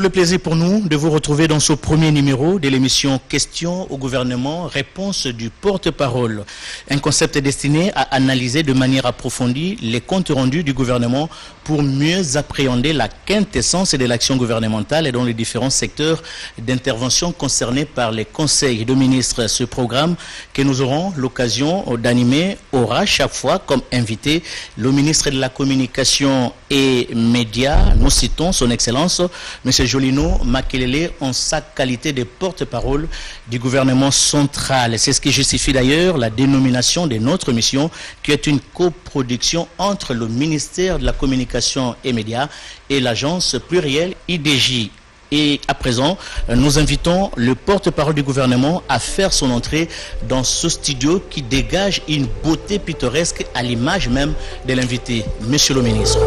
le plaisir pour nous de vous retrouver dans ce premier numéro de l'émission Questions au gouvernement, réponse du porte-parole. Un concept destiné à analyser de manière approfondie les comptes rendus du gouvernement pour mieux appréhender la quintessence de l'action gouvernementale et dans les différents secteurs d'intervention concernés par les conseils de ministres. Ce programme que nous aurons l'occasion d'animer aura chaque fois comme invité le ministre de la Communication et Médias. Nous citons son Excellence M. Jolino Makelele en sa qualité de porte-parole du gouvernement central. C'est ce qui justifie d'ailleurs la dénomination de notre mission, qui est une coproduction entre le ministère de la Communication et Médias et l'agence plurielle IDJ. Et à présent, nous invitons le porte-parole du gouvernement à faire son entrée dans ce studio qui dégage une beauté pittoresque à l'image même de l'invité. Monsieur le ministre.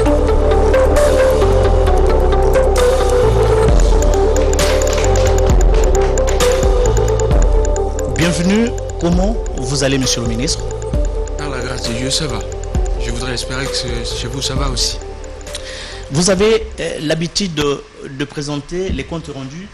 Bienvenue. Comment vous allez, monsieur le ministre? Par la grâce de Dieu, ça va. Je voudrais espérer que chez vous, ça va aussi. Vous avez l'habitude de présenter les comptes rendus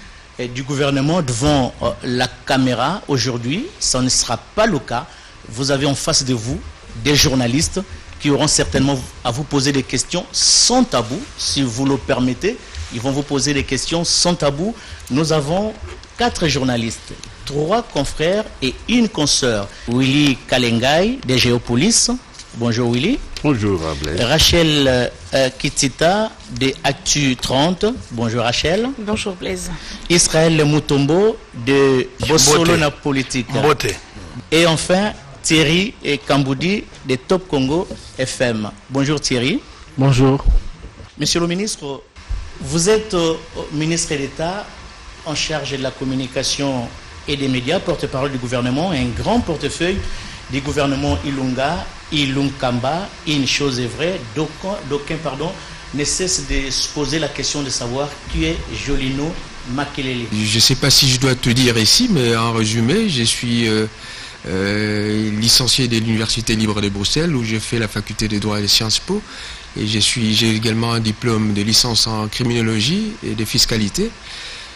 du gouvernement devant la caméra. Aujourd'hui, ça ne sera pas le cas. Vous avez en face de vous des journalistes qui auront certainement à vous poser des questions sans tabou, si vous le permettez. Ils vont vous poser des questions sans tabou. Nous avons 4 journalistes, 3 confrères et une consoeur. Willy Kalengai de Géopolis. Bonjour Willy. Bonjour Blaise. Rachel Kitita de Actu 30. Bonjour Rachel. Bonjour Blaise. Israël Mutombo de Bossolona Politique. Beauté. Et enfin Thierry Kamboudi de Top Congo FM. Bonjour Thierry. Bonjour. Monsieur le ministre, vous êtes ministre d'État en charge de la communication et des médias, porte-parole du gouvernement, un grand portefeuille du gouvernement Ilunkamba. Une chose est vraie, d'aucuns ne cessent de se poser la question de savoir qui est Jolino Makelele. Je ne sais pas si je dois te dire ici, mais en résumé, je suis licencié de l'Université libre de Bruxelles, où j'ai fait la faculté des droits et des Sciences Po. Et j'ai également un diplôme de licence en criminologie et de fiscalité.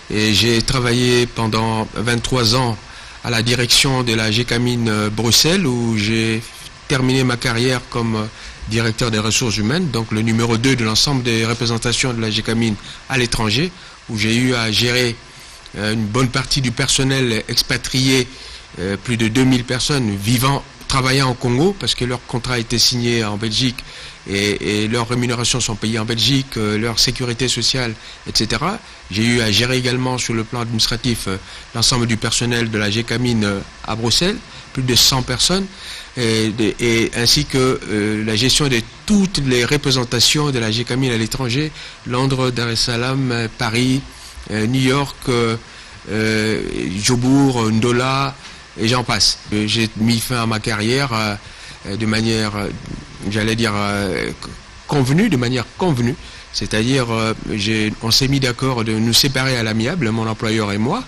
Et j'ai travaillé pendant 23 ans à la direction de la GECAMIN Bruxelles, où j'ai terminé ma carrière comme directeur des ressources humaines, donc le numéro 2 de l'ensemble des représentations de la GECAMIN à l'étranger, où j'ai eu à gérer une bonne partie du personnel expatrié, plus de 2000 personnes travaillant au Congo, parce que leur contrat était signé en Belgique et leurs rémunérations sont payées en Belgique, leur sécurité sociale, etc. J'ai eu à gérer également sur le plan administratif l'ensemble du personnel de la GECAMIN à Bruxelles, plus de 100 personnes, ainsi que la gestion de toutes les représentations de la GECAMIN à l'étranger, Londres, Dar es Salaam, Paris, New York, Jobourg, Ndola, et j'en passe. J'ai mis fin à ma carrière de manière, j'allais dire, convenue, c'est-à-dire on s'est mis d'accord de nous séparer à l'amiable, mon employeur et moi,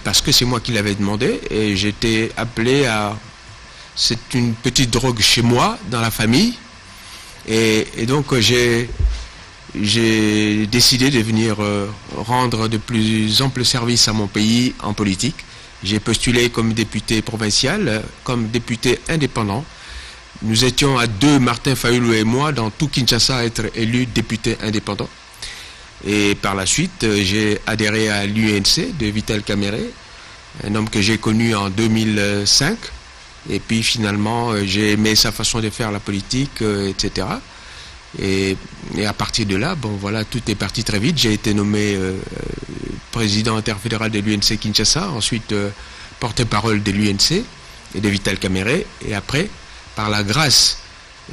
parce que c'est moi qui l'avais demandé, et j'étais appelé à... C'est une petite drogue chez moi, dans la famille, et donc j'ai décidé de venir rendre de plus amples services à mon pays en politique. J'ai postulé comme député provincial, comme député indépendant. Nous étions à 2, Martin Fayulu et moi, dans tout Kinshasa, à être élus députés indépendants. Et par la suite, j'ai adhéré à l'UNC de Vital Kamerhe, un homme que j'ai connu en 2005. Et puis finalement, j'ai aimé sa façon de faire la politique, etc. Et à partir de là, bon voilà, tout est parti très vite. J'ai été nommé président interfédéral de l'UNC Kinshasa, ensuite porte-parole de l'UNC et de Vital Kamerhe. Et après, par la grâce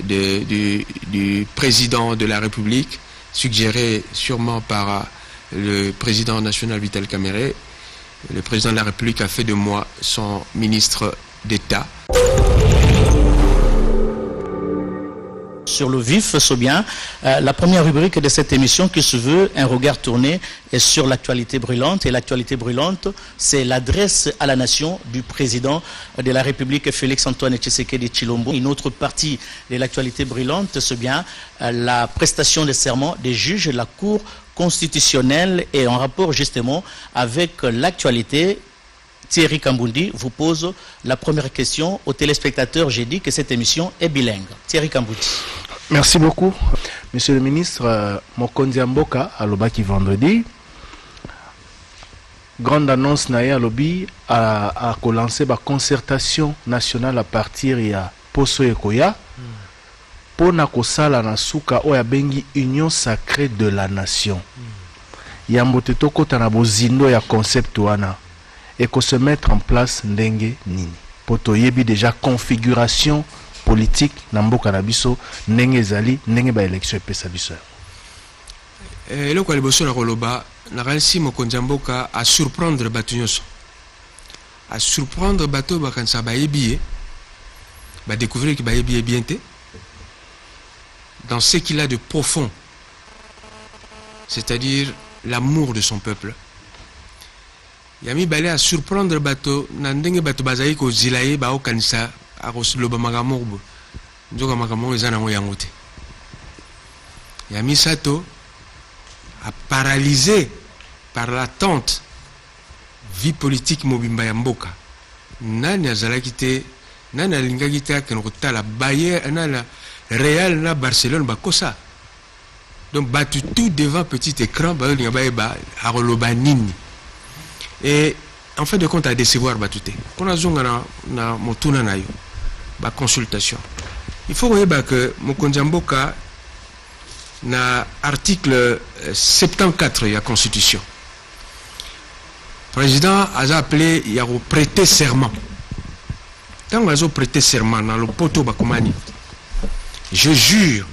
du président de la République, suggéré sûrement par le président national Vital Kamerhe, le président de la République a fait de moi son ministre d'État. Sur le vif, c'est bien. La première rubrique de cette émission qui se veut un regard tourné est sur l'actualité brûlante. Et l'actualité brûlante, c'est l'adresse à la nation du président de la République, Félix-Antoine Tshisekedi Tshilombo. Une autre partie de l'actualité brûlante, c'est bien la prestation de serment des juges de la Cour constitutionnelle et en rapport justement avec l'actualité. Thierry Kambundi vous pose la première question aux téléspectateurs. J'ai dit que cette émission est bilingue. Thierry Kambundi. Merci beaucoup. Monsieur le ministre, Mokonzi Mboka à Lobaki vendredi. Grande annonce naïa lobby a lancé la concertation nationale à partir de Poso Ekoya pour nakosala na suka oya bengi Union sacrée de la nation. Yambote toko tana bozindo ya concept wana et qu'on se mettre en place ndenge nini. Poto yebi déjà configuration politique na mboka na biso ndenge zali ndenge ba élection epesa biso. Eloko liboso na koloba na ransi Mokonzi Mboka à surprendre bato nyonso. À surprendre bato bakanisa ba yebi ba découvrir que ba yebi bien té dans ce qu'il a de profond, c'est-à-dire l'amour de son peuple. Yami balé à surprendre bato na ndenge bato bazali ko zilaye ba okanisa a loba magamorbo njoka magamorbo ezana ngo yangote. Yami sato a paralysé par l'attente vie politique mobimba ya mboka. Nani azalaki te, nani alingaki te akeno kotala Bayer na Real na Barcelone bakosa. Donc battu tout devant petit écran ba linga ba aroloba nini. Et en fin de compte à décevoir batute. On a zonga na motuna na yo ba consultation. Il faut voir que Mokonzi Mboka na article 74 de la Constitution. Le président a appelé il a prêté serment. Quand on a prêté serment dans le poto bakomani, je jure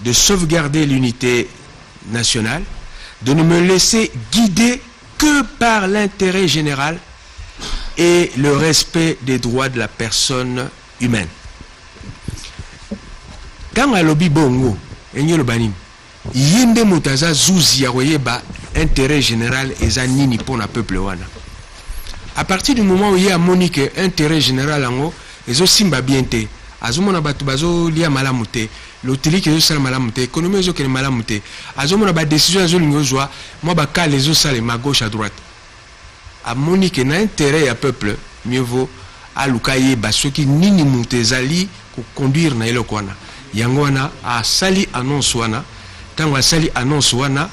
de sauvegarder l'unité nationale, de ne me laisser guider que par l'intérêt général et le respect des droits de la personne humaine. Quand on a lobby bongo, le banim, yende mutaza zuzi ya intérêt général et zanini pour le peuple wana. À partir du moment où il y a monique intérêt général ango, les osimba bienté, azomona batu bazo lia malamute, l'hôtel qui est sale malamute, économie zo qui est malamute, azomona ba décision azo lingozwa, moi ba ka les osale ma gauche à droite. A monique na intérêt à peuple, mieux vaut à lukaye ba ceux qui nini mute zali ko conduire na eloko wana. Yango wana a sali annonce wana. Tant a sali annonce wana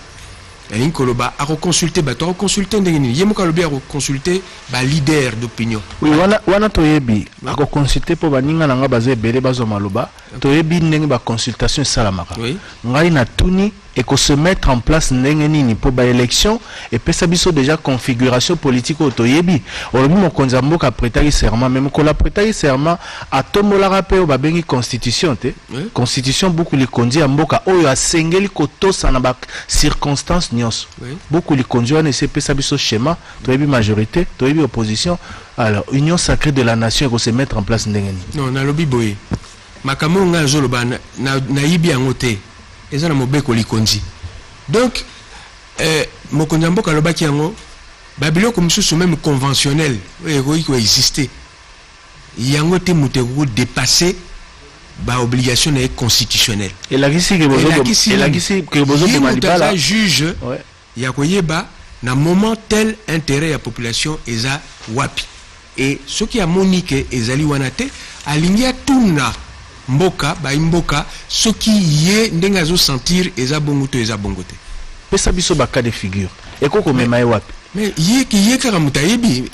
Koloba a reconsulté bato a reconsulté ndengeni yemoka lobi a reconsulté ba leader d'opinion. Oui, wana toyebi a reconsulté pour baninga nanga bazé belé bazo maloba toyebi ndenge ba consultation salamaka. Oui. Ngai na tuni et que se mettre en place ndenge pour ba élection et pesa biso déjà configuration politique au toyebi. Olobi Mokonzi Mboka prêtaki serment même ko la prêtaki serment a tombola rappel ba bengi constitution te. Oui. Constitution beaucoup li kondi Mboka oyo asengeli ko tosa na ba circonstances nyos. Oui. Beaucoup li kondi wana se pesa biso schéma toyebi majorité toyebi opposition. Alors union sacrée de la nation ko se mettre en place ndenge ni. Non na lobi boye. Makamo nga zoloba na yibi angote. Ezana mobeko likonzi. Donc Mokonzi Mboka lobaki yango babilo comme sous même conventionnel qui existait. Yango te muteko dépasser ba obligation constitutionnelle. Et la gisi que bozo de malibala juge yakoyeba na moment tel intérêt à population eza wapi. Et ce qui a monique ezali wanate alingia tuna mboka ba mboka ce qui yé ndenga zo sentir eza bongoto eza bongote. Pesa biso ba cas de figure. Et koko mema wapi. Mais yé karamuta yebi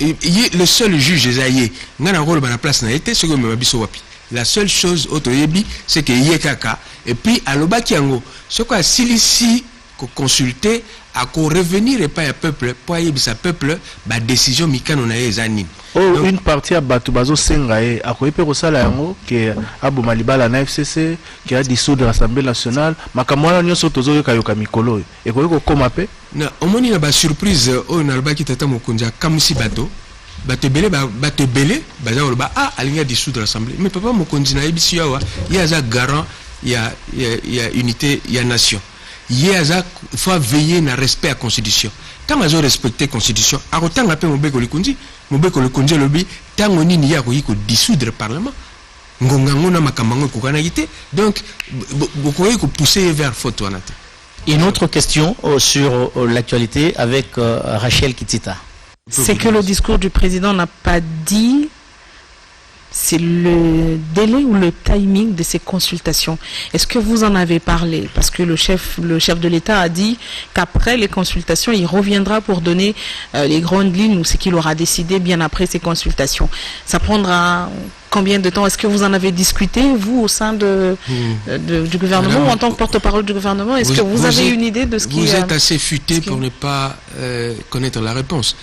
le seul juge ezaye ngana rôle ba na place na été ce que mema biso wapi. La seule chose auto yebi c'est que yé kaka et puis aloba kiango ce quoi silisi ko consulter à ko revenir et pas un peuple pour yebi sa peuple ba décision mikano na ezani. Oh, une partie à Batubazo Sengae, à quoi peut ça yango qui a Malibala na FCC, qui a dissoudre l'Assemblée nationale, Makamwana nyoso tozo kayoka mikolo. Et quoi comme pe? Non, on moni na ba surprise o na ba kitata mokonja kamusi bato. Bato belé baza oloba ah alinga dissoudre l'Assemblée. Mais papa mokonji na ebisi yawa, yaza garant ya unité ya nation. Yaza faut veiller na respect à la constitution. Tant que respecter la constitution, à autant que Mobeko le Kondi, Mobeko le Kondi lobby, tant que ni ya ko dissoudre le parlement, ngongango na makamango ko kanagité, donc beaucoup ko pousser vers faute wanate. Une autre question sur l'actualité avec Rachel Kitita. C'est que le discours du président n'a pas dit, c'est le délai ou le timing de ces consultations. Est-ce que vous en avez parlé? Parce que le chef de l'État a dit qu'après les consultations, il reviendra pour donner les grandes lignes ou ce qu'il aura décidé bien après ces consultations. Ça prendra combien de temps? Est-ce que vous en avez discuté, vous, au sein du gouvernement, ou en tant que porte-parole du gouvernement? Est-ce que vous avez une idée de ce qui... Vous êtes assez futé pour ne pas connaître la réponse.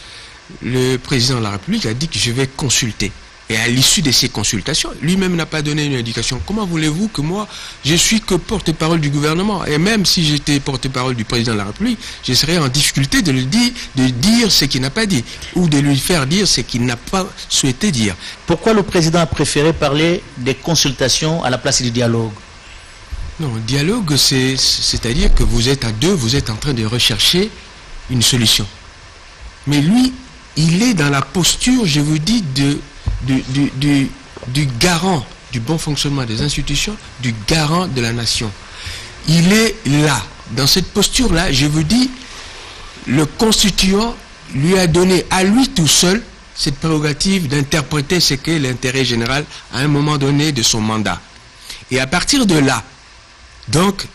Le président de la République a dit que je vais consulter. Et à l'issue de ces consultations, lui-même n'a pas donné une indication. Comment voulez-vous que moi, je suis que porte-parole du gouvernement? Et même si j'étais porte-parole du président de la République, je serais en difficulté de dire ce qu'il n'a pas dit, ou de lui faire dire ce qu'il n'a pas souhaité dire. Pourquoi le président a préféré parler des consultations à la place du dialogue? Non, le dialogue, c'est-à-dire que vous êtes à deux, vous êtes en train de rechercher une solution. Mais lui, il est dans la posture, je vous dis, du garant du bon fonctionnement des institutions, du garant de la nation. Il est là, dans cette posture-là, je vous dis, le constituant lui a donné à lui tout seul cette prérogative d'interpréter ce qu'est l'intérêt général à un moment donné de son mandat. Et à partir de là, donc,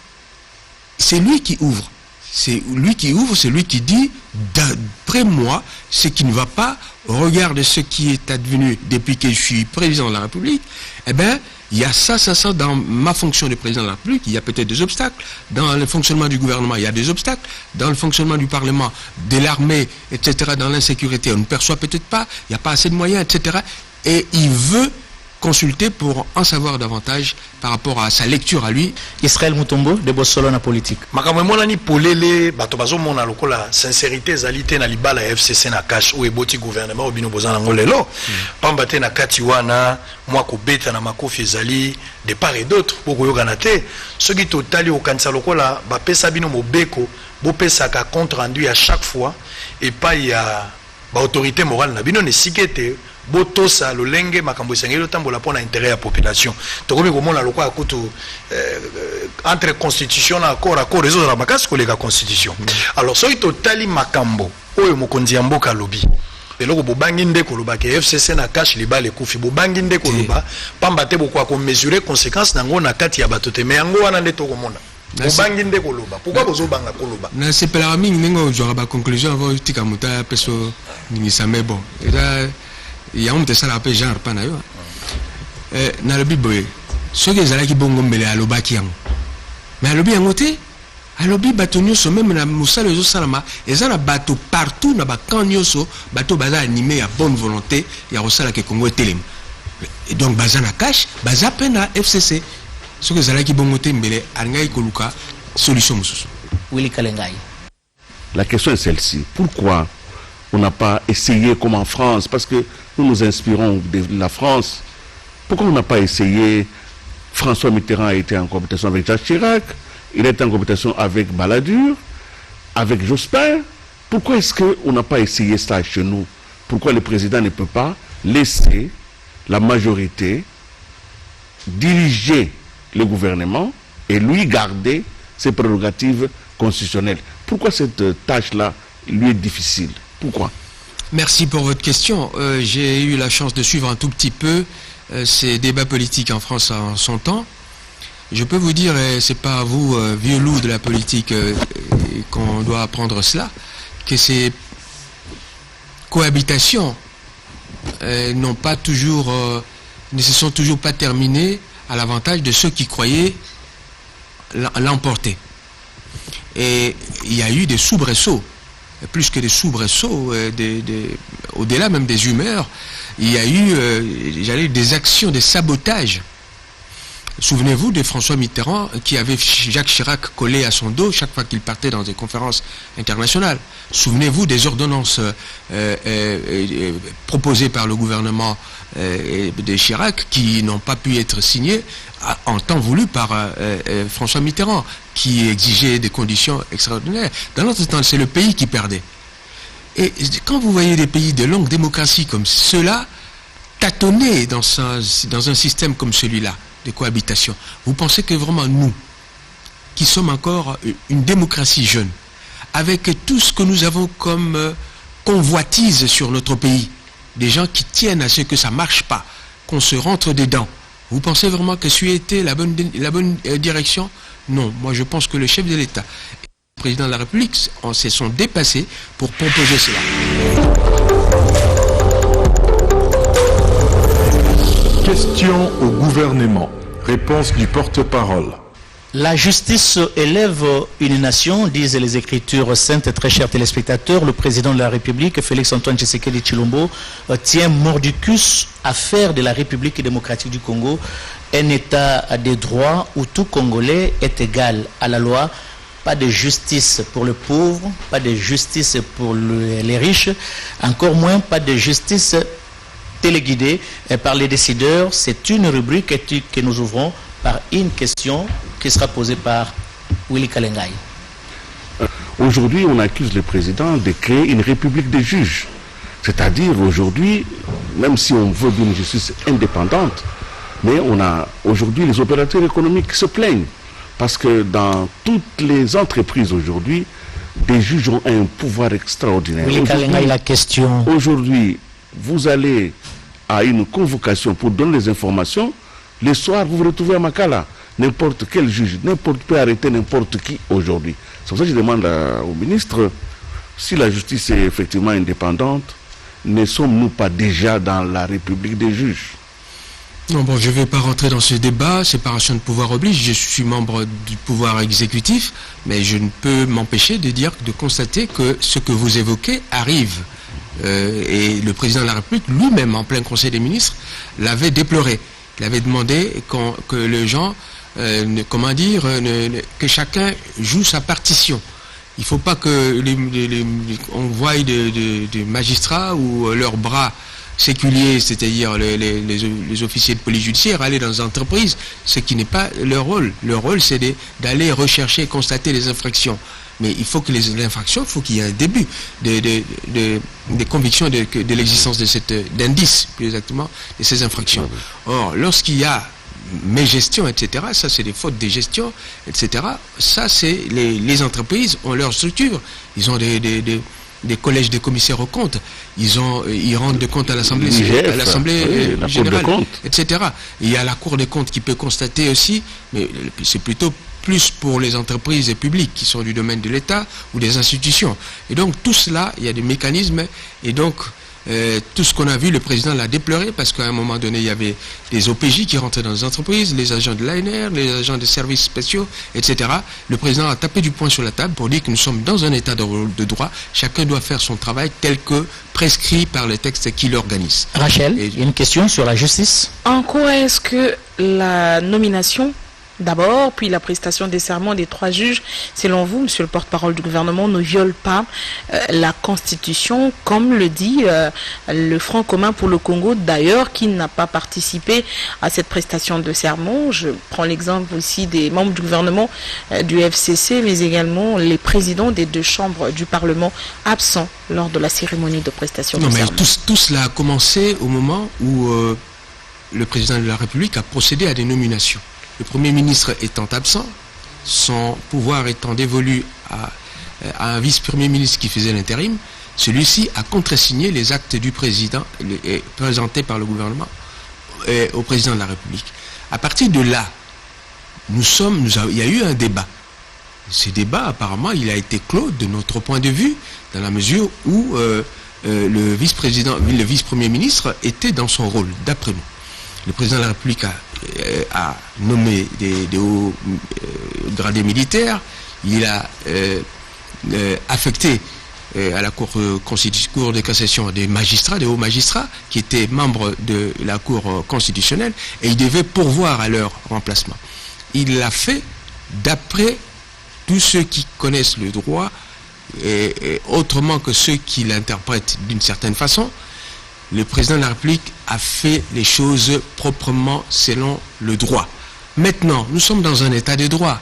c'est lui qui ouvre. C'est lui qui ouvre, c'est lui qui dit, d'après moi, ce qui ne va pas, au regard de ce qui est advenu depuis que je suis président de la République, eh bien, il y a ça, dans ma fonction de président de la République, il y a peut-être des obstacles. Dans le fonctionnement du gouvernement, il y a des obstacles. Dans le fonctionnement du Parlement, de l'armée, etc., dans l'insécurité, on ne perçoit peut-être pas, il n'y a pas assez de moyens, etc. Et il veut consulter pour en savoir davantage par rapport à sa lecture à lui. Israël Mutombo de Bossolona politique. Makamwe monani polele bato bazomona lokola sincérité ezalité na libala FCC na cash ou eboti gouvernement obino bozana ngolelo pamba te na kati wana mwa ko beta na makofi ezali de part et d'autre poko yokana te soki totali okanisa lokola ba pesa bino mobeko bo pesa ka compte rendu à chaque fois et pas ya ba autorité morale na bino ne sikete botosa lolenge makambo esengeli otambola pona intérêt ya population tokomi komona lokwa ya kutu entre constitution na accord réseau la makasi koleka constitution alors soki totali makambo oyo mokonzi ya mboka lobi eloko bobangi nde koloba ke FCC na cash libale kufi bobangi nde koloba pamba te bokwa ko mesurer conséquences nango na kati ya bato te me yango wana nde tokomona bobangi nde koloba pourquoi bozobanga koloba na sepela mingi nengo jora ba conclusion avant tika muta peso ningisa me bon et il y a un de ça l'appelle genre pas nayo na le biboye ce que ezalaki bongo mbele alobaki yango mais alobi yango te alobi bato nyonso même na musala ezosalama eza na bato partout na bakamp nyonso bato baza animé ya bonne volonté ya kosala ke Congo etelema et donc baza na cash baza pe na FCC ce que ezalaki bongo te mbele alingai koluka solution mosusu. Willy Kalengai. La question est celle-ci. Pourquoi on n'a pas essayé comme en France? Parce que nous nous inspirons de la France. Pourquoi on n'a pas essayé? François Mitterrand a été en compétition avec Jacques Chirac, il a été en compétition avec Balladur, avec Jospin. Pourquoi est-ce qu'on n'a pas essayé ça chez nous? Pourquoi le président ne peut pas laisser la majorité diriger le gouvernement et lui garder ses prérogatives constitutionnelles? Pourquoi cette tâche-là lui est difficile? Pourquoi? Merci pour votre question. J'ai eu la chance de suivre un tout petit peu ces débats politiques en France en son temps. Je peux vous dire, et c'est pas à vous, vieux loups de la politique, qu'on doit apprendre cela, que ces cohabitations n'ont pas toujours, ne se sont toujours pas terminées à l'avantage de ceux qui croyaient l'emporter. Et il y a eu des soubresauts. Plus que des soubresauts, au-delà même des humeurs, il y a eu des actions, des sabotages. Souvenez-vous de François Mitterrand qui avait Jacques Chirac collé à son dos chaque fois qu'il partait dans des conférences internationales. Souvenez-vous des ordonnances proposées par le gouvernement de Chirac qui n'ont pas pu être signées en temps voulu par François Mitterrand, qui exigeait des conditions extraordinaires. Dans l'autre temps, c'est le pays qui perdait. Et quand vous voyez des pays de longue démocratie comme ceux-là, tâtonner dans un système comme celui-là, de cohabitation, vous pensez que vraiment nous, qui sommes encore une démocratie jeune, avec tout ce que nous avons comme convoitise sur notre pays, des gens qui tiennent à ce que ça ne marche pas, qu'on se rentre dedans. Vous pensez vraiment que ça a été la bonne direction? Non, moi je pense que le chef de l'État et le président de la République se sont dépassés pour proposer cela. Question au gouvernement. Réponse du porte-parole. La justice élève une nation, disent les Écritures saintes. Très chers téléspectateurs, le président de la République, Félix-Antoine Tshisekedi Tshilombo, tient mordicus à faire de la République démocratique du Congo un État de droit où tout Congolais est égal à la loi. Pas de justice pour le pauvre, pas de justice pour les riches, encore moins pas de justice téléguidée par les décideurs. C'est une rubrique que nous ouvrons par une question qui sera posée par Willy Kalengai. Aujourd'hui, on accuse le président de créer une république des juges. C'est-à-dire aujourd'hui, même si on veut une justice indépendante, mais on a aujourd'hui les opérateurs économiques qui se plaignent. Parce que dans toutes les entreprises aujourd'hui, des juges ont un pouvoir extraordinaire. Willy Kalengai, la question. Aujourd'hui, vous allez à une convocation pour donner les informations. Le soir, vous vous retrouvez à Makala. N'importe quel juge, n'importe peut arrêter n'importe qui aujourd'hui. C'est pour ça que je demande au ministre, si la justice est effectivement indépendante, ne sommes-nous pas déjà dans la République des juges? Non, bon, je ne vais pas rentrer dans ce débat, séparation de pouvoir oblige, je suis membre du pouvoir exécutif, mais je ne peux m'empêcher de constater que ce que vous évoquez arrive. Et le président de la République, lui-même, en plein Conseil des ministres, l'avait déploré. Il avait demandé que les gens, que chacun joue sa partition. Il ne faut pas que on voie des magistrats ou leurs bras séculiers, c'est-à-dire les officiers de police judiciaire, aller dans les entreprises, ce qui n'est pas leur rôle. Leur rôle, c'est d'aller rechercher et constater les infractions. Mais il faut que l'infraction, il faut qu'il y ait un début des convictions de l'existence d'indices, plus exactement, de ces infractions. Or, lorsqu'il y a mégestion, etc., ça c'est des fautes de gestion, etc., ça c'est les entreprises ont leur structure, ils ont des collèges de commissaires aux comptes, ils rendent des comptes à l'Assemblée générale, etc. Il y a la Cour des comptes qui peut constater aussi, mais c'est plutôt plus pour les entreprises et publiques qui sont du domaine de l'État ou des institutions. Et donc tout cela, il y a des mécanismes, et donc tout ce qu'on a vu, le président l'a déploré parce qu'à un moment donné, il y avait des OPJ qui rentraient dans les entreprises, les agents de l'ANR, les agents des services spéciaux, etc. Le président a tapé du poing sur la table pour dire que nous sommes dans un état de droit. Chacun doit faire son travail tel que prescrit par les textes qui l'organisent. Rachel, il y a une question sur la justice. En quoi est-ce que la nomination d'abord, puis la prestation des serments des 3 juges, selon vous, monsieur le porte-parole du gouvernement, ne viole pas la Constitution, comme le dit le Front commun pour le Congo, d'ailleurs, qui n'a pas participé à cette prestation de serment. Je prends l'exemple aussi des membres du gouvernement du FCC, mais également les présidents des 2 chambres du Parlement absents lors de la cérémonie de prestation de serment. Tout cela a commencé au moment où le président de la République a procédé à des nominations. Le Premier ministre étant absent, son pouvoir étant dévolu à un vice-premier ministre qui faisait l'intérim, celui-ci a contresigné les actes du président présentés par le gouvernement au président de la République. À partir de là, il y a eu un débat. Ce débat, apparemment, il a été clos de notre point de vue, dans la mesure où le vice-premier ministre était dans son rôle, d'après nous. Le président de la République a nommé des hauts gradés militaires, il a affecté à la Cour de cassation des magistrats, des hauts magistrats, qui étaient membres de la Cour constitutionnelle, et il devait pourvoir à leur remplacement. Il l'a fait d'après tous ceux qui connaissent le droit, et autrement que ceux qui l'interprètent d'une certaine façon. Le président de la République a fait les choses proprement selon le droit. Maintenant, nous sommes dans un état de droit.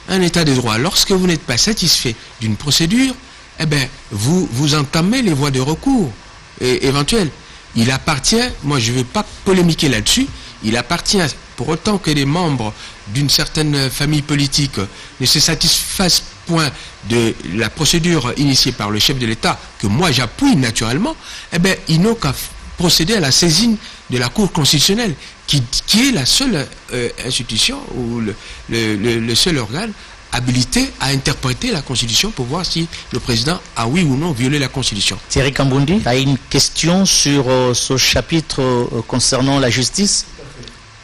Un état de droit, lorsque vous n'êtes pas satisfait d'une procédure, eh bien, vous entamez les voies de recours éventuelles. Il appartient, moi je ne veux pas polémiquer là-dessus, il appartient pour autant que les membres d'une certaine famille politique ne se satisfassent point de la procédure initiée par le chef de l'État, que moi j'appuie naturellement, eh bien, ils n'ont qu'à procéder à la saisine de la Cour constitutionnelle, qui est la seule institution ou le seul organe habilité à interpréter la Constitution pour voir si le président a oui ou non violé la Constitution. Thierry Kambundi a une question sur ce chapitre concernant la justice.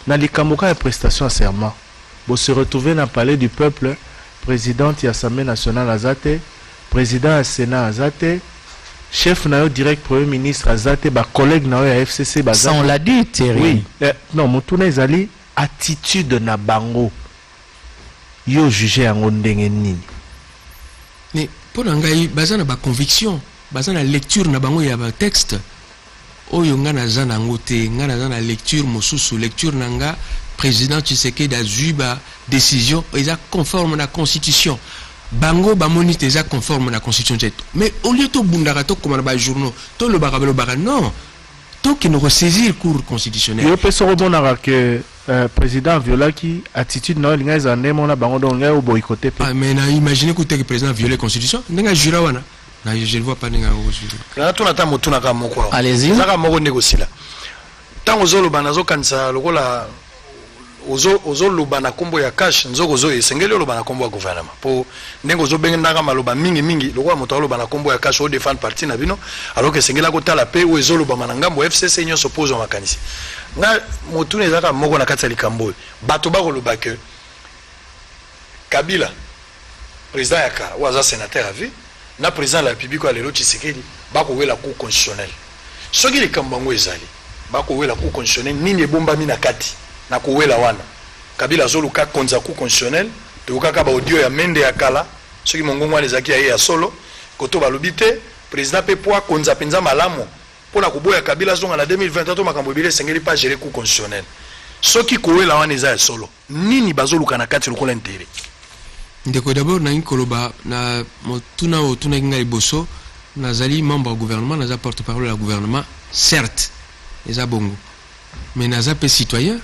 Dans les Kamoka et prestations à serment, vous se retrouvez dans le palais du peuple, président de l'Assemblée nationale Azate, président du Sénat Azate, chef nayo direct premier ministre Azate, collègue nayo à FCC Azate. Ça on l'a dit, Thierry. Oui. Non, mon tourne ezali attitude na bango. Yo jugé en ndenge nini. Mais pour ngai bazana ba conviction, bazana lecture na bango ya ba texte. Oyo nga naza nango te, nga naza na lecture mosusu, lecture nanga président Tshisekedi azwi ba décision eza conforme na constitution. Bango ba monite eza conforme na constitution zetu. Mais au lieu to bundaka to komana ba journaux, to lo baka non. To ki no ressaisir cour constitutionnelle. Yo peso rebonaka que président violaki attitude na linga za ndemo na bango donc nga boycotté. Ah mais na imaginer que le président violé constitution, nga jura wana. Je ne vois pas ninga aujourd'hui. Allez-y. Tant aux banazo kansa lokola ozo lobana kombo ya cash nzoko zo esengeli lobana kombo ya gouvernement po ndengo zo bengenda maloba mingi lokola moto lobana kombo ya cash o défendre parti na bino alors que sengela ko tala pe o ezo lobama na ngambo FCC nyo s'oppose au makanisi nga motu ne zaka moko na kati ya likambo bato ba ko loba que Kabila président ya kara ou aza sénateur à vie na président de la République à l'élo Tshisekedi bako we la cour constitutionnelle soki likambango ezali bako we la cour constitutionnelle nini ebomba mina kati na ko we la wana Kabila zoluka konza cour constitutionnelle to kaka ba audio ya mende ya kala soki mongongo wana ezaki ya solo koto balobite président pe poa konza penza malamo pona koboya Kabila zonga na 2023 makambo ebele sengeli pas gérer cour constitutionnelle soki ko we la wana eza ya solo nini bazoluka na kati lokola intérêt. Ndeko d'abord na inkoloba na motuna otuna kinga liboso nazali membre du gouvernement naza porte-parole du gouvernement certes eza bongo mais naza pe citoyen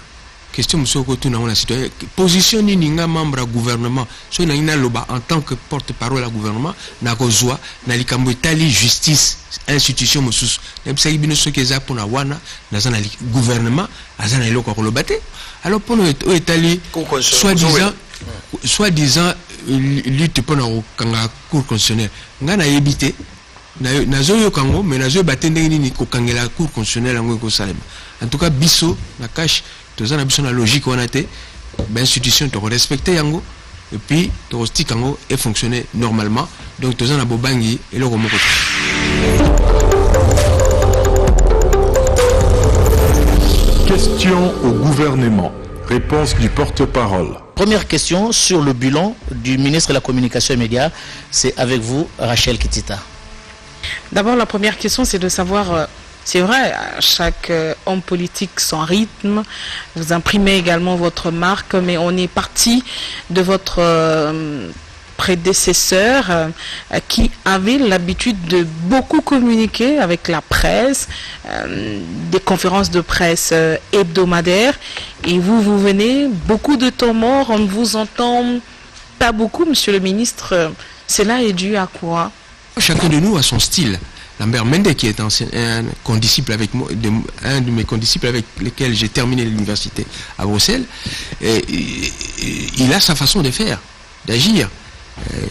question musoko tuna on citoyen position ni ninga membre du gouvernement so na ina loba en tant que porte-parole du gouvernement na kozwa na likambo etali justice institution mususu na bisaki bino soki eza pona wana naza na gouvernement aza na eloko koloba te alors pona etali soi-disant lutte pour la cour constitutionnelle. Nga na yebite na zoyo kango mais na zoyo batende nini ko kangela cour constitutionnelle ngo ko salema. En tout cas biso na cash tozana biso na logique wana te ba institution to respecter yango et puis to stick yango et fonctionner normalement donc tozana bobangi et le moko. Question au gouvernement. Réponse du porte-parole. Première question sur le bilan du ministre de la Communication et Médias. C'est avec vous, Rachel Kitita. D'abord, la première question, c'est de savoir, c'est vrai, chaque homme politique son rythme, vous imprimez également votre marque, mais on est parti de votre prédécesseur qui avait l'habitude de beaucoup communiquer avec la presse, des conférences de presse hebdomadaires, et vous venez, beaucoup de temps mort, on ne vous entend pas beaucoup, monsieur le ministre. Cela est dû à quoi? Chacun de nous a son style. Lambert Mende, qui est un condisciple avec moi, un de mes condisciples avec lesquels j'ai terminé l'université à Bruxelles, il a sa façon de faire, d'agir.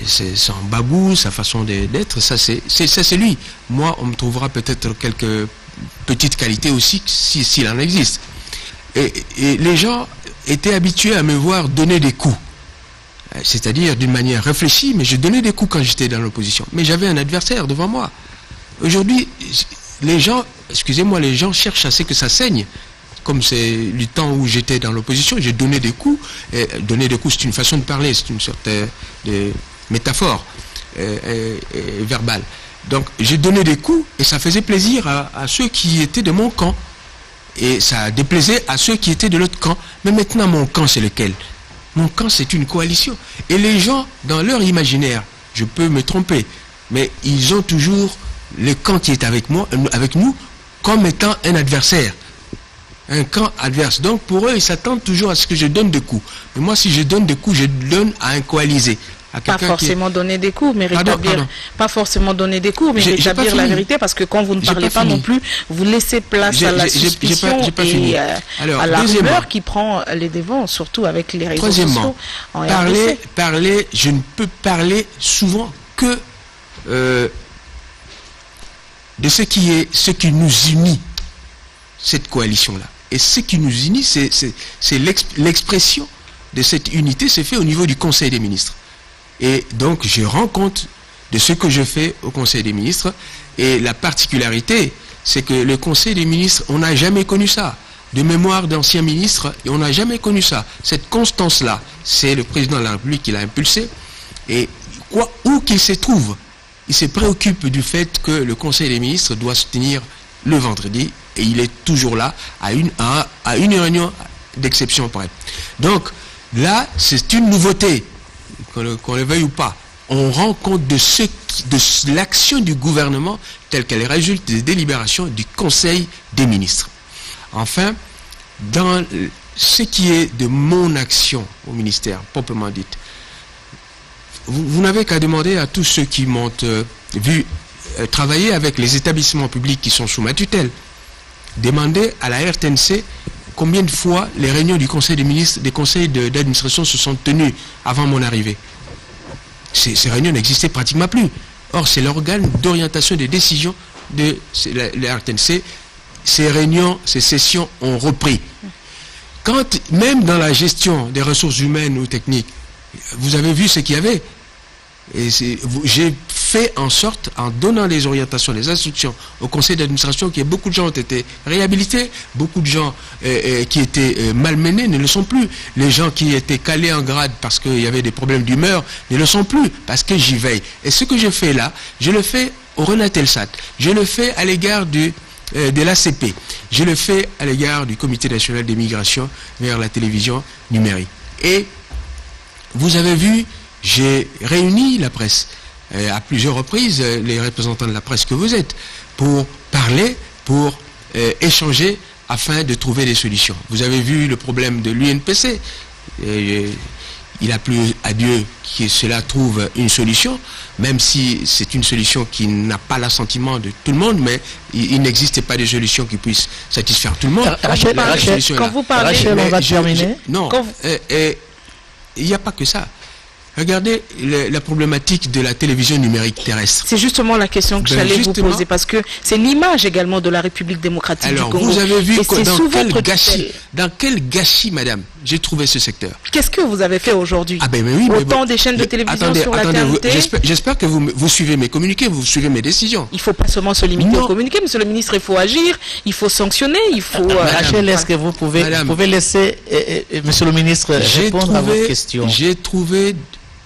C'est son bagou, sa façon d'être, ça c'est lui. Moi, on me trouvera peut-être quelques petites qualités aussi, s'il en existe. Et les gens étaient habitués à me voir donner des coups. C'est-à-dire d'une manière réfléchie, mais je donnais des coups quand j'étais dans l'opposition. Mais j'avais un adversaire devant moi. Aujourd'hui, les gens, excusez-moi, les gens cherchent à ce que ça saigne. Comme c'est le temps où j'étais dans l'opposition, j'ai donné des coups. Et donner des coups, c'est une façon de parler, c'est une sorte de métaphore verbale. Donc j'ai donné des coups et ça faisait plaisir à ceux qui étaient de mon camp. Et ça déplaisait à ceux qui étaient de l'autre camp. Mais maintenant, mon camp, c'est lequel? Mon camp, c'est une coalition. Et les gens, dans leur imaginaire, je peux me tromper, mais ils ont toujours le camp qui est avec moi, avec nous, comme étant un adversaire. un camp adverse. Donc pour eux, ils s'attendent toujours à ce que je donne des coups. Mais moi, si je donne des coups, je donne à un coalisé. Pas forcément donner des coups, mais rétablir. Pas forcément donner des coups, mais rétablir la vérité, parce que quand vous ne parlez pas non plus, vous laissez place à la suspicion et à la rumeur qui prend les devants, surtout avec les réseaux sociaux. Parler, je ne peux parler souvent que de ce qui nous unit, cette coalition-là. Et ce qui nous unit, c'est l'expression de cette unité, c'est fait au niveau du Conseil des ministres. Et donc, je rends compte de ce que je fais au Conseil des ministres. Et la particularité, c'est que le Conseil des ministres, on n'a jamais connu ça. De mémoire d'anciens ministres, et on n'a jamais connu ça. Cette constance-là, c'est le président de la République qui l'a impulsé. Et où qu'il se trouve, il se préoccupe du fait que le Conseil des ministres doit se tenir le vendredi. Et il est toujours là, à une réunion d'exception près. Donc, là, c'est une nouveauté. Qu'on le veuille ou pas, on rend compte de l'action du gouvernement telle qu'elle résulte des délibérations du Conseil des ministres. Enfin, dans ce qui est de mon action au ministère, proprement dite, vous n'avez qu'à demander à tous ceux qui m'ont vu travailler avec les établissements publics qui sont sous ma tutelle, demander à la RTNC combien de fois les réunions du Conseil des ministres, des conseils d'administration se sont tenues avant mon arrivée. Ces réunions n'existaient pratiquement plus. Or, c'est l'organe d'orientation des décisions de la RTNC. Ces réunions, ces sessions ont repris. Même dans la gestion des ressources humaines ou techniques, vous avez vu ce qu'il y avait. Et j'ai fait en sorte, en donnant les orientations, les instructions au conseil d'administration, que beaucoup de gens ont été réhabilités, beaucoup de gens qui étaient malmenés ne le sont plus. Les gens qui étaient calés en grade parce qu'il y avait des problèmes d'humeur ne le sont plus, parce que j'y veille. Et ce que je fais là, je le fais au Renatelsat, je le fais à l'égard de l'ACP, je le fais à l'égard du Comité national des migrations vers la télévision numérique. Et vous avez vu, j'ai réuni la presse à plusieurs reprises, les représentants de la presse que vous êtes, pour parler, pour échanger afin de trouver des solutions. Vous avez vu le problème de l'UNPC. Il a plu à Dieu que cela trouve une solution, même si c'est une solution qui n'a pas l'assentiment de tout le monde, mais il n'existe pas de solution qui puisse satisfaire tout le monde. Rachel, on va terminer. Non, il n'y a pas que ça. Regardez la problématique de la télévision numérique terrestre. C'est justement la question que j'allais vous poser, parce que c'est l'image également de la République démocratique du Congo. Alors, vous avez vu dans quel gâchis, madame, j'ai trouvé ce secteur. Qu'est-ce que vous avez fait aujourd'hui? Ah ben oui, autant des chaînes de télévision sur la TNT. J'espère que vous suivez mes communiqués, vous suivez mes décisions. Il ne faut pas seulement se limiter aux communiqués, monsieur le ministre, il faut agir, il faut sanctionner, il faut... Rachel, est-ce que vous pouvez laisser monsieur le ministre répondre à vos questions? J'ai trouvé...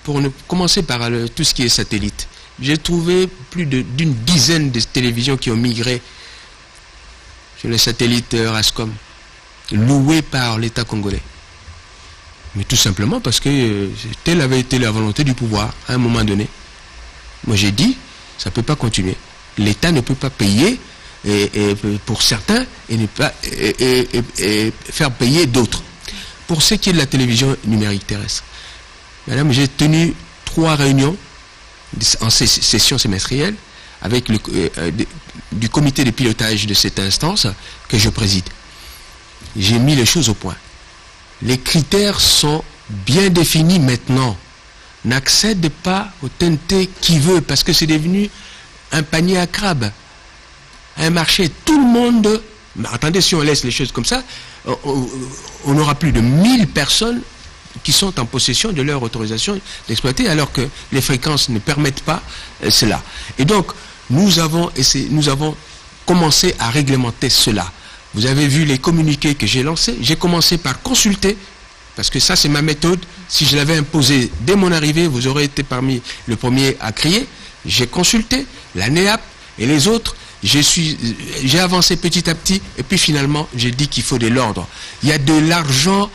Pour commencer par tout ce qui est satellite, j'ai trouvé plus d'une dizaine de télévisions qui ont migré sur les satellites RASCOM, loués par l'État congolais. Mais tout simplement parce que telle avait été la volonté du pouvoir à un moment donné. Moi j'ai dit, ça ne peut pas continuer. L'État ne peut pas payer pour certains et faire payer d'autres. Pour ce qui est de la télévision numérique terrestre, madame, j'ai tenu 3 réunions en session semestrielle avec du comité de pilotage de cette instance que je préside. J'ai mis les choses au point. Les critères sont bien définis maintenant. N'accède pas au TNT qui veut, parce que c'est devenu un panier à crabes, un marché. Tout le monde... Mais attendez, si on laisse les choses comme ça, on aura plus de 1000 personnes qui sont en possession de leur autorisation d'exploiter, alors que les fréquences ne permettent pas cela. Et donc, nous avons commencé à réglementer cela. Vous avez vu les communiqués que j'ai lancés. J'ai commencé par consulter, parce que ça c'est ma méthode. Si je l'avais imposé dès mon arrivée, vous aurez été parmi le premier à crier. J'ai consulté la NEAP et les autres. J'ai avancé petit à petit, et puis finalement, j'ai dit qu'il faut de l'ordre. Il y a de l'argent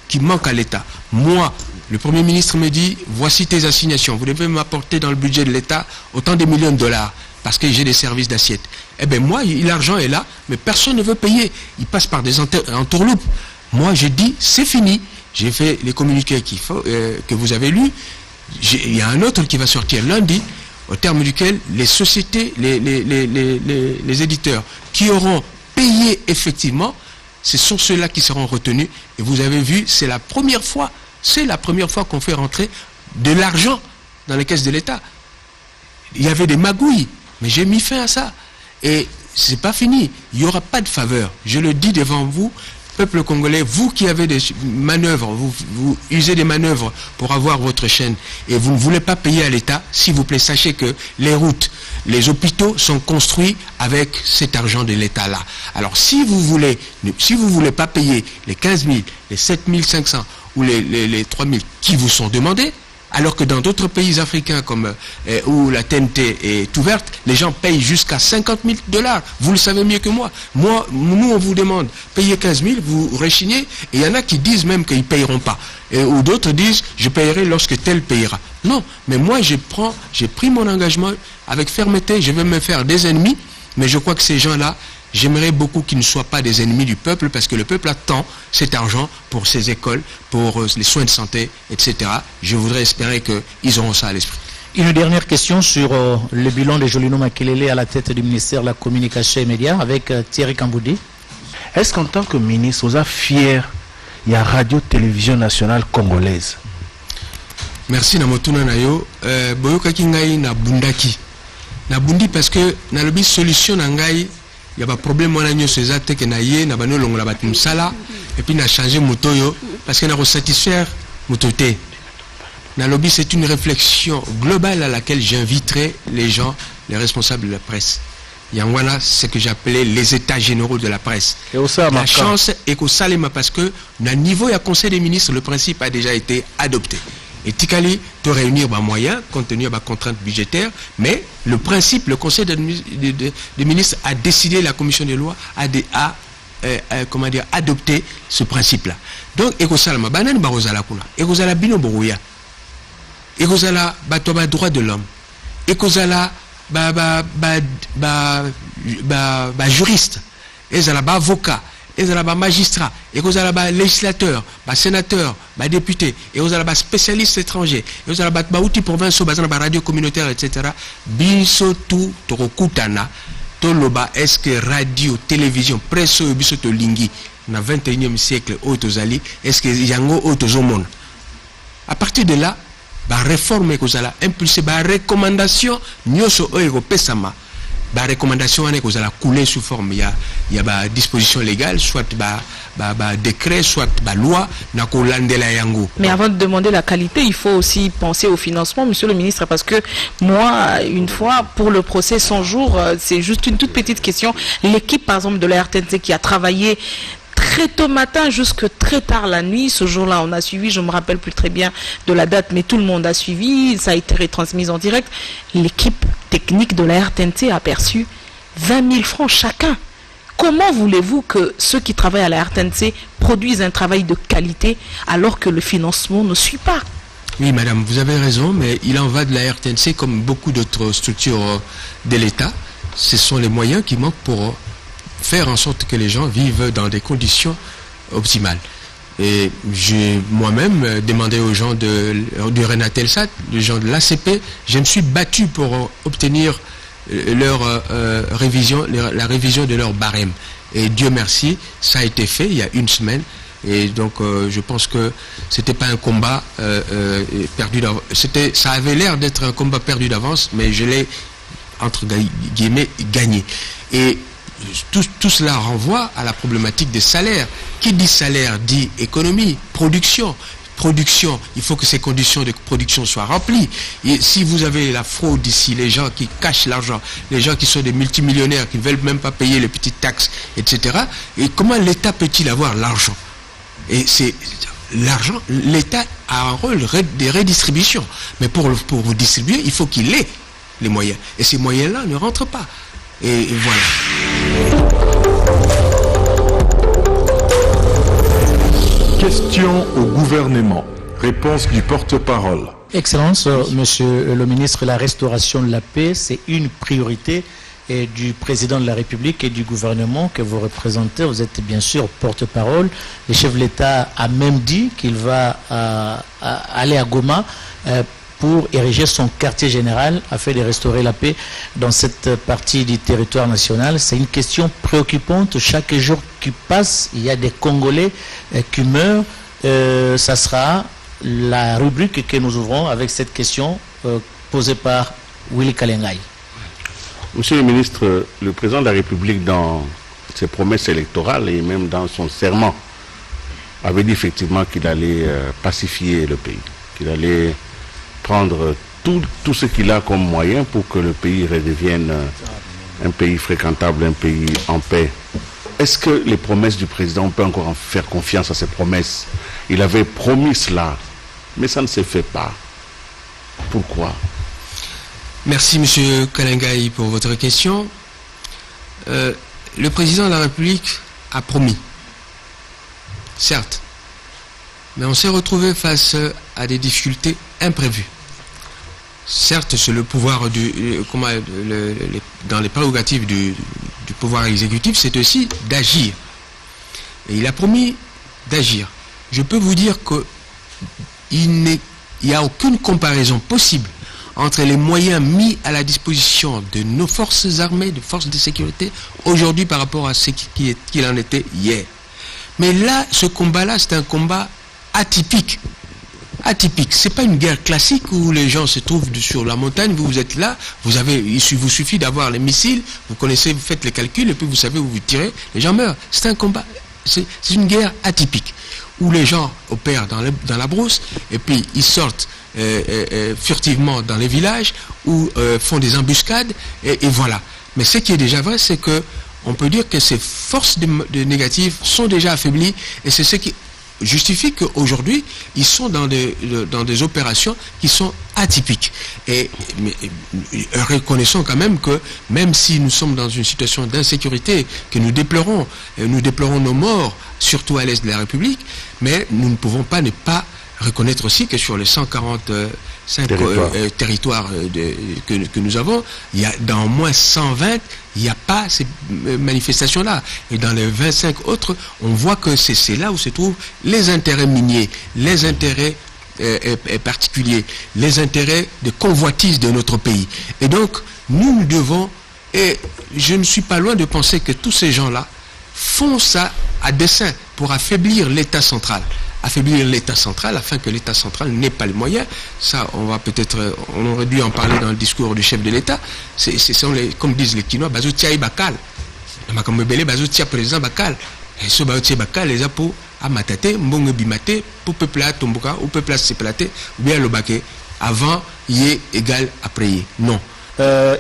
qui manque à l'État. Moi, le Premier ministre me dit, voici tes assignations, vous devez m'apporter dans le budget de l'État autant de millions de dollars. parce que j'ai des services d'assiette. Eh bien moi, l'argent est là, mais personne ne veut payer. Il passe par des entourloupes. Moi, j'ai dit, c'est fini. J'ai fait les communiqués que vous avez lus. Il y a un autre qui va sortir lundi, au terme duquel les sociétés, les éditeurs qui auront payé effectivement, ce sont ceux-là qui seront retenus. Et vous avez vu, c'est la première fois qu'on fait rentrer de l'argent dans les caisses de l'État. Il y avait des magouilles, mais j'ai mis fin à ça. Et c'est pas fini. Il n'y aura pas de faveur. Je le dis devant vous, peuple congolais, vous qui avez des manœuvres, vous usez des manœuvres pour avoir votre chaîne et vous ne voulez pas payer à l'État, s'il vous plaît, sachez que les routes, les hôpitaux sont construits avec cet argent de l'État-là. Alors si vous voulez pas payer les 15 000, les 7 500 ou les 3 000 qui vous sont demandés, alors que dans d'autres pays africains comme où la TNT est ouverte, les gens payent jusqu'à 50 000 $. Vous le savez mieux que moi. Nous, on vous demande, payez 15 000, vous rechignez, et il y en a qui disent même qu'ils ne payeront pas. Ou d'autres disent, je payerai lorsque tel payera. Non, mais moi, j'ai pris mon engagement avec fermeté, je vais me faire des ennemis, mais je crois que ces gens-là, j'aimerais beaucoup qu'ils ne soient pas des ennemis du peuple, parce que le peuple attend cet argent pour ses écoles, pour les soins de santé, etc. Je voudrais espérer qu'ils auront ça à l'esprit. Une dernière question sur le bilan de Jolino Makelele à la tête du ministère de la Communication et Médias avec Thierry Kamboudi. Est-ce qu'en tant que ministre, vous êtes fier de la radio-télévision nationale congolaise? Merci Namotuna Nayo. Boyokaki ngai na bundaki. Na bundi parce que na lobi solution na ngai. Il y a pas de problème on a eu ces actes que na yé na bano longola batum sala et puis na changer motoyo parce que na satisfaire mototé. Na lobby c'est une réflexion globale à laquelle j'inviterai les gens, les responsables de la presse. Yangwana, c'est ce que j'appelais les états généraux de la presse. Et la chance est qu'au Salema parce que na niveau il y a conseil des ministres le principe a déjà été adopté. Et Tikali de réunir des moyens compte tenu des contraintes budgétaires, mais le principe, le conseil des ministres a décidé, la commission des lois a adopté ce principe-là. Donc, Ekosalama, banan barozala kuna, Ekozala bino borouya, Ekozala batoba droit de l'homme, Ekozala juriste, Ezala avocat, ezala ba magistrat, ezala ba législateur, ba sénateur, ba député, ezala ba spécialiste étranger, ezala ba outil provinciaux, ba radio communautaire, etc. Biso tout torokutana, toloba est-ce que radio, télévision, presse biso to lingi na 21e siècle autozali, est-ce que yango autozomon. À partir de là, ba réforme ezala impulser ba recommandation nyoso oyo pesama. La recommandation est que la couler sous forme il y a disposition légale soit décret soit loi na ko landela yango. Mais avant de demander la qualité, il faut aussi penser au financement, monsieur le ministre, parce que moi une fois pour le procès 100 jours, c'est juste une toute petite question. L'équipe par exemple de la RTNC qui a travaillé très tôt matin jusque très tard la nuit, ce jour-là on a suivi, je me rappelle plus très bien de la date, mais tout le monde a suivi, ça a été retransmis en direct. L'équipe technique de la RTNC a perçu 20 000 francs chacun. Comment voulez-vous que ceux qui travaillent à la RTNC produisent un travail de qualité alors que le financement ne suit pas? Oui madame, vous avez raison, mais il en va de la RTNC comme beaucoup d'autres structures de l'État. Ce sont les moyens qui manquent pour faire en sorte que les gens vivent dans des conditions optimales. Et j'ai moi-même demandé aux gens du Renatelsat, les gens de l'ACP, je me suis battu pour obtenir leur révision, la révision de leur barème. Et Dieu merci, ça a été fait il y a une semaine. Et donc je pense que c'était pas un combat perdu d'avance. Ça avait l'air d'être un combat perdu d'avance, mais je l'ai entre guillemets gagné. Et tout cela renvoie à la problématique des salaires. Qui dit salaire dit économie, production. Production, il faut que ces conditions de production soient remplies. Et si vous avez la fraude ici, les gens qui cachent l'argent, les gens qui sont des multimillionnaires, qui ne veulent même pas payer les petites taxes, etc. Et comment l'État peut-il avoir l'argent? Et c'est l'argent, l'État a un rôle de redistribution. Mais pour vous distribuer, il faut qu'il ait les moyens. Et ces moyens-là ne rentrent pas. Et voilà. Question au gouvernement. Réponse du porte-parole. Excellence, Monsieur le ministre, la restauration de la paix, c'est une priorité du président de la République et du gouvernement que vous représentez. Vous êtes bien sûr porte-parole. Le chef de l'État a même dit qu'il va aller à Goma pour ériger son quartier général afin de restaurer la paix dans cette partie du territoire national. C'est une question préoccupante. Chaque jour qui passe, il y a des Congolais qui meurent. Ça sera la rubrique que nous ouvrons avec cette question posée par Willy Kalengai. Monsieur le ministre, le président de la République, dans ses promesses électorales et même dans son serment, avait dit effectivement qu'il allait pacifier le pays, qu'il allait prendre tout ce qu'il a comme moyen pour que le pays redevienne un pays fréquentable, un pays en paix. Est-ce que les promesses du président, on peut encore en faire confiance à ces promesses? Il avait promis cela, mais ça ne se fait pas. Pourquoi? Merci M. Kalengai pour votre question. Le président de la République a promis, certes, mais on s'est retrouvé face à des difficultés imprévues. Certes, c'est le pouvoir dans les prérogatives du pouvoir exécutif, c'est aussi d'agir. Et il a promis d'agir. Je peux vous dire qu'il n'y a aucune comparaison possible entre les moyens mis à la disposition de nos forces armées, de forces de sécurité, aujourd'hui par rapport à ce qu'il en était hier. Mais là, ce combat-là, c'est un combat atypique. Atypique. C'est pas une guerre classique où les gens se trouvent sur la montagne, vous êtes là, il vous suffit d'avoir les missiles, vous connaissez, vous faites les calculs, et puis vous savez où vous tirez, les gens meurent. C'est un combat, c'est une guerre atypique, où les gens opèrent dans la brousse, et puis ils sortent furtivement dans les villages ou font des embuscades et voilà. Mais ce qui est déjà vrai, c'est que on peut dire que ces forces de négatives sont déjà affaiblies et c'est ce qui justifie qu'aujourd'hui ils sont dans des opérations qui sont atypiques. Mais reconnaissons quand même que même si nous sommes dans une situation d'insécurité que nous déplorons nos morts, surtout à l'est de la République, mais nous ne pouvons pas ne pas reconnaître aussi que sur les 145 territoires que nous avons, il y a dans au moins 120, il n'y a pas ces manifestations-là. Et dans les 25 autres, on voit que c'est là où se trouvent les intérêts miniers, les intérêts particuliers, les intérêts de convoitise de notre pays. Et donc, nous devons, et je ne suis pas loin de penser que tous ces gens-là font ça à dessein pour affaiblir l'État central. Affaiblir l'État central afin que l'État central n'ait pas les moyens. Ça, on aurait dû en parler dans le discours du chef de l'État. Ce sont comme disent les Kinois, Bazoutia et Bakal. Makamebele, Bazoutia président Bakal. Et ce Bazoutia Bakal, les apôts à Matate, Mbonge Bimate, pour peuple à Tomboka, ou peuple à Seplate, ou bien le Baké, avant, y est égal après y. Non.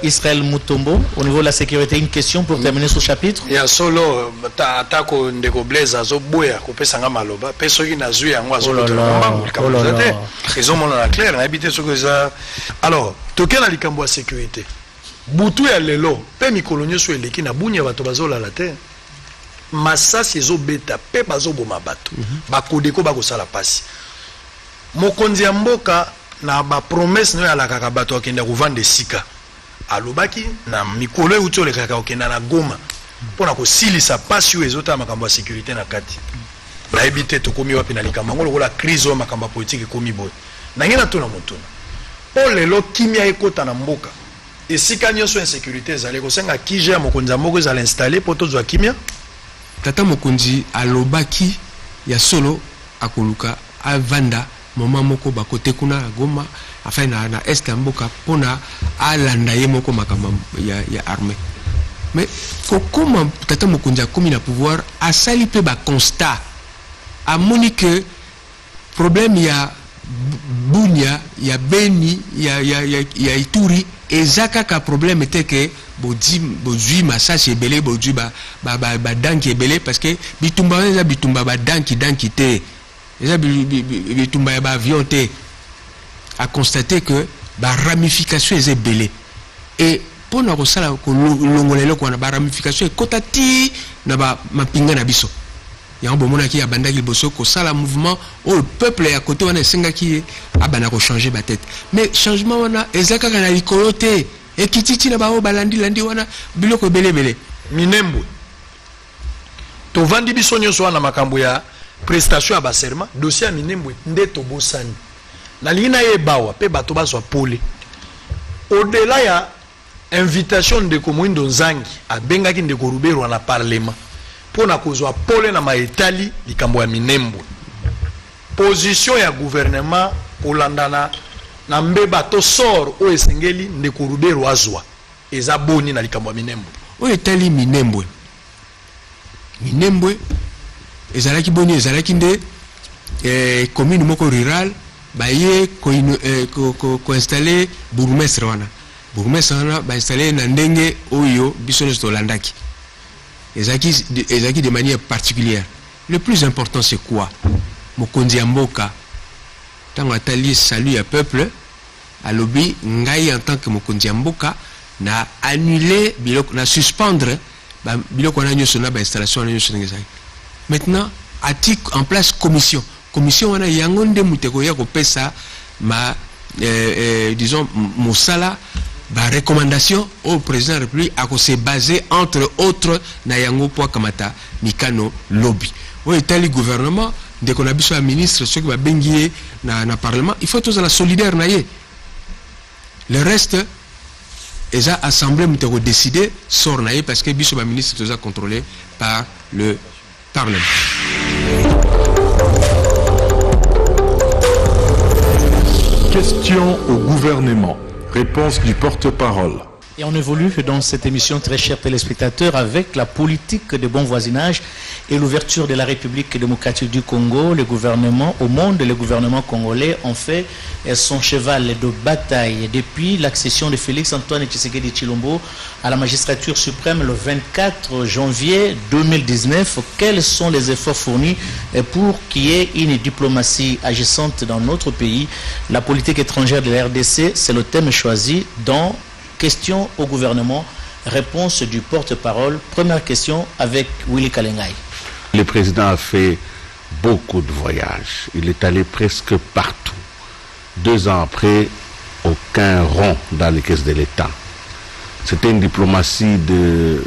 Israël Mutombo, au niveau de la sécurité, une question pour terminer ce chapitre. Il y a solo atako ndeko blaze azo boya ko pesa nga maloba peso ki nazui yango azo lotomba kamuzate raison mon la clair na habité ce que ça. Alors tokena likambo ya sécurité butu ya lelo pe mikolonyo so eleki na bunya bato bazola la terre masasi ezo beta pe bazo boma bato bakodeko bakosala pasi mokonzi ya mboka na ba promesse no ya la kaka bato akenda kovanda sika alobaki na mikolo euti olekaka okenda na Goma mpona kosilisa pasi oyo ezotala makambo ya sécurité na kati nayebi te tokomi wapi na likambo yango lokola crise oyo makambo ya politike ekomi boye nange natuna motuna mpo lelo kimia ekota na mboka esika nyonso insécurité ezali kosenga kije ya mokonzi ya mboka ezala installe mpo tozwa kimia tata mokonzi alobaki ya solo akoluka avanda moma moko bakote kuna na Goma afin na est ya mboka pona alanda ye moko makambo ya armée. Mais comment tata mokonzi akomi na pouvoir asali pe ba constat amoni que problème ya Bunia ya Beni ya Ituri ezaka ka problème était que bozui masasi ebele bozui ba danki ebele parce que bitumba eza bitumba ba danki te eza bitumba ya ba avion te a constaté que ba ramification est belé et pour na kosala ko longolelo ko na ba ramification ekota ti na ba mapinga na biso Il y a un bon moment qui a bandagi le bosoko, ça la mouvement, oh le peuple est à côté, on est senga qui est à banako changer ma tête. Mais changement on a, ezaka kana likolote, et kititi na bao balandi landi wana biloko bele. Minembwe. To vandi biso nyonso wana makambo ya prestation ya baserma, dossier ya Minembwe nde to bosani. Na lina ye bawa pe bato bazwa pole. Au-delà ya invitation de Komwindo Nzangi a bengaki ndeko Rubero na parlement pour na kozwa pole na maetali likambo ya Minembwe. Position ya gouvernement olandana na mbeba to sort o esengeli ndeko Rubero azwa eza boni na likambo ya Minembwe. O etali Minembwe. Minembwe ezalaki boni ezalaki nde commune moko rural baye ko installer bourgmestre wana. Bourgmestre wana ba installer na ndenge oyo biso to landaki. Ezaki de manière particulière. Le plus important c'est quoi? Mokonzi ya mboka tango atali salut à peuple alobi ngai en tant que mokonzi ya mboka na annuler biloko na suspendre biloko na nyoso na ba installation na nyoso ngezaki. Maintenant atik en place commission wana yango nde muteko ya kopesa ma disons mosala ba recommandation au président de la République à se baser entre autres na yango po kamata mikano lobby. O etali gouvernement de qu'on a besoin de ministre ceux qui va bengier na parlement, il faut tous la solidaire na ye. Le reste les assemblées ont décidé sort na ye parce que biso ba ministre tous contrôlé par le parlement. Question au gouvernement. Réponse du porte-parole. Et on évolue dans cette émission, très chers téléspectateurs, avec la politique de bon voisinage et l'ouverture de la République démocratique du Congo. Le gouvernement, au monde, le gouvernement congolais ont fait son cheval de bataille depuis l'accession de Félix-Antoine Tshisekedi Tshilombo à la magistrature suprême le 24 janvier 2019. Quels sont les efforts fournis pour qu'il y ait une diplomatie agissante dans notre pays? La politique étrangère de la RDC, c'est le thème choisi dans question au gouvernement, réponse du porte-parole. Première question avec Willy Kalengai. Le président a fait beaucoup de voyages. Il est allé presque partout. 2 ans après, aucun rond dans les caisses de l'État. C'était une diplomatie de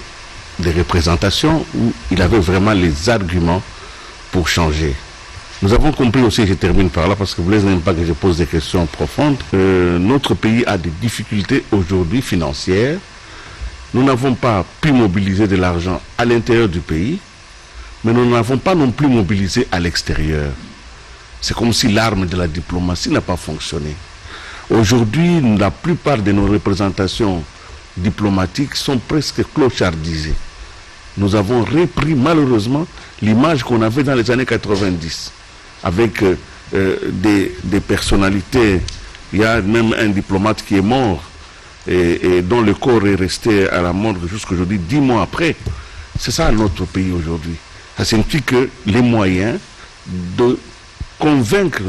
représentation où il avait vraiment les arguments pour changer. Nous avons compris aussi, je termine par là parce que vous ne voulez même pas que je pose des questions profondes, notre pays a des difficultés aujourd'hui financières. Nous n'avons pas pu mobiliser de l'argent à l'intérieur du pays, mais nous n'avons pas non plus mobilisé à l'extérieur. C'est comme si l'arme de la diplomatie n'a pas fonctionné. Aujourd'hui, la plupart de nos représentations diplomatiques sont presque clochardisées. Nous avons repris malheureusement l'image qu'on avait dans les années 90. Avec des personnalités. Il y a même un diplomate qui est mort et dont le corps est resté à la morgue jusqu'aujourd'hui, 10 mois après. C'est ça notre pays aujourd'hui. Ça signifie que les moyens de convaincre